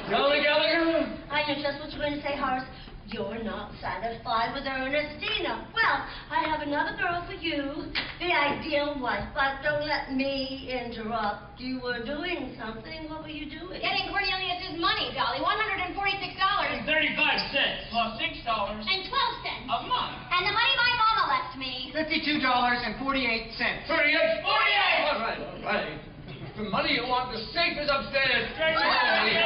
Gallagher? I know just what you're going to say, Horace. You're not satisfied with Ernestina. Well, I have another girl for you, the ideal wife. But don't let me interrupt. You were doing something. What were you doing? Getting Cornelius's money, Dolly. $146. And 35 cents. Lost $6. And 12 cents. A month. And the money my mama left me. $52.48. 38! 48! All right. The money you want, the safe is upstairs. Straight away.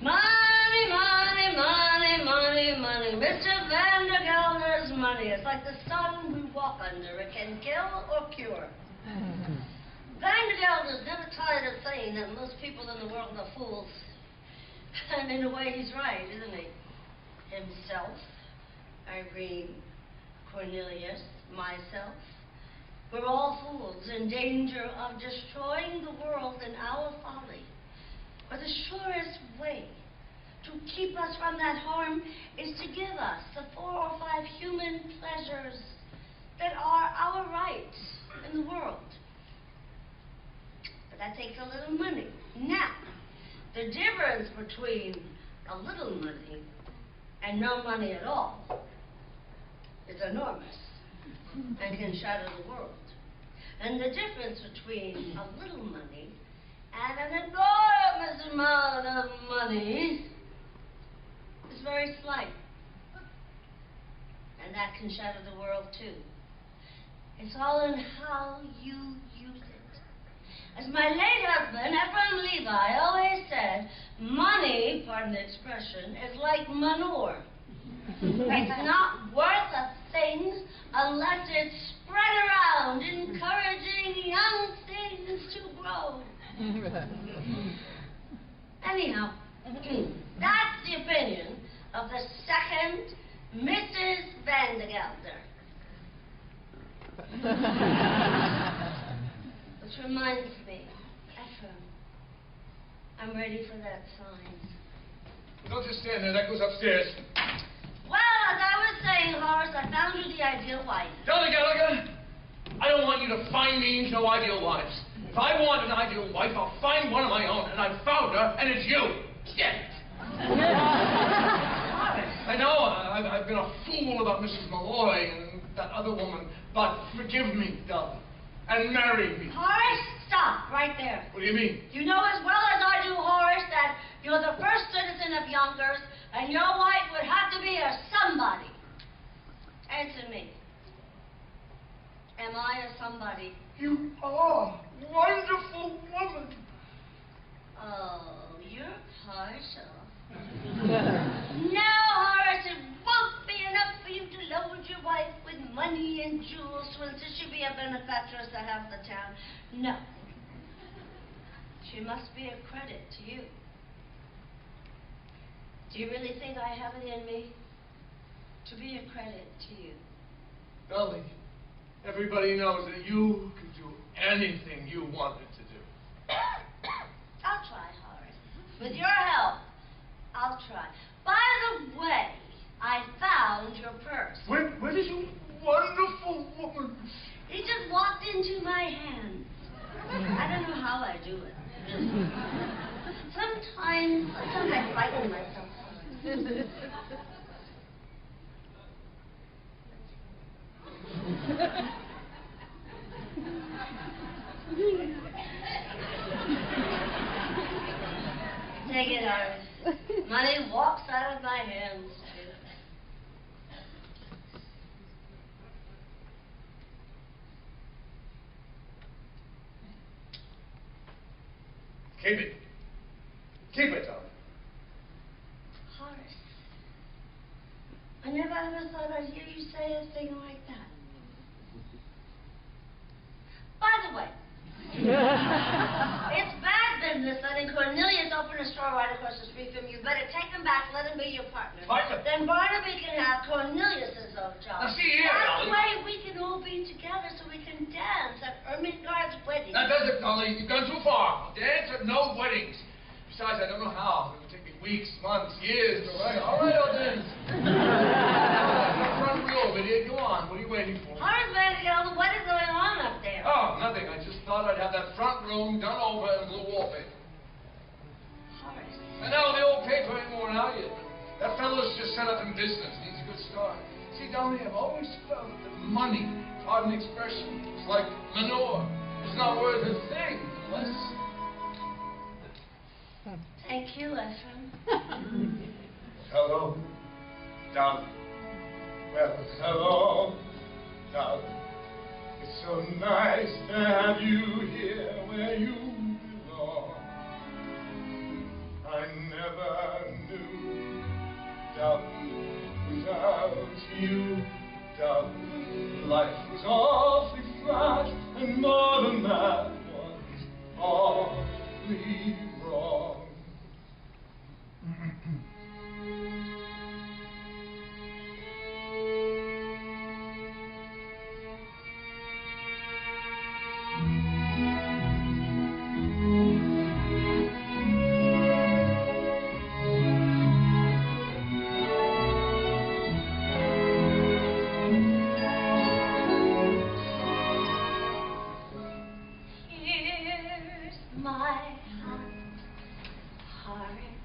Money, money, money, money, money. Mr. Vandergelder's money. It's like the sun we walk under. It can kill or cure. Vandergelder's never tired of saying that most people in the world are fools. And in a way, he's right, isn't he? Himself, Irene, Cornelius, myself. We're all fools in danger of destroying the world in our folly. But the surest way to keep us from that harm is to give us the 4 or 5 human pleasures that are our rights in the world. But that takes a little money. Now, the difference between a little money and no money at all is enormous and can shatter the world. And the difference between a little money and an enormous amount of money is very slight. And that can shatter the world too. It's all in how you use it. As my late husband, Ephraim Levi, always said, money, pardon the expression, is like manure. It's not worth a thing unless it's spread around, encouraging young things to grow. Anyhow, that's the opinion of the second Mrs. Vandergelder. Which reminds me, Ephraim, I'm ready for that sign. Don't just stand there, that goes upstairs. Well, as I was saying, Horace, I found you the ideal wife. Gallagher, I don't want you to find me no ideal wives. If I want an ideal wife, I'll find one of my own, and I've found her, and it's you. Get it. I know I've been a fool about Mrs. Molloy and that other woman, but forgive me, darling, and marry me. Horace, stop right there. What do you mean? You know as well as I do, Horace, that you're the first citizen of Yonkers, and your wife would have to be a somebody. Answer me. Am I a somebody? You are a wonderful woman. Oh, you're partial. No, Horace, it won't be enough for you to load your wife with money and jewels to insist she be a benefactress to half the town. No. She must be a credit to you. Do you really think I have it in me to be a credit to you? Dolly, everybody knows that you can do anything you wanted to do. I'll try, Horace. With your help, I'll try. By the way, I found your purse. Where is you wonderful woman? It just walked into my hands. I don't know how I do it. Sometimes I frighten myself. Take it, Horace. Money walks out of my hands. Keep it. Keep it, darling. Horace, I never ever thought I'd hear you say a thing like that. By the way, it's bad business letting Cornelius open a store right across the street from you. Better take him back, let him be your partner. Partner? Then Barnaby can have Cornelius's old job. Now, see here, That Dolly. way we can all be together so we can dance at Ermegarde's wedding. That does it, Dolly. You've gone too far. Dance at no weddings. Besides, I don't know how. It would take me weeks, months, years to write. All right, audience. Front row, but here, go on. What are you waiting for? Horace Vandergelder, what is going on up there? Oh, nothing. I just thought I'd have that front room done over in blue wallpaper. Horace. And now the old paper ain't worn out yet. That fellow's just set up in business. Needs a good start. See, down here, I've always felt that money, pardon the expression, is like manure. It's not worth a thing unless... Thank you, Ephraim. Hello, Doug. Well, hello, Doug. It's so nice to have you here where you belong. I never knew, Doug, without you, Doug, life was awfully flat, and more than that was awfully wrong. Here's my heart, Horace.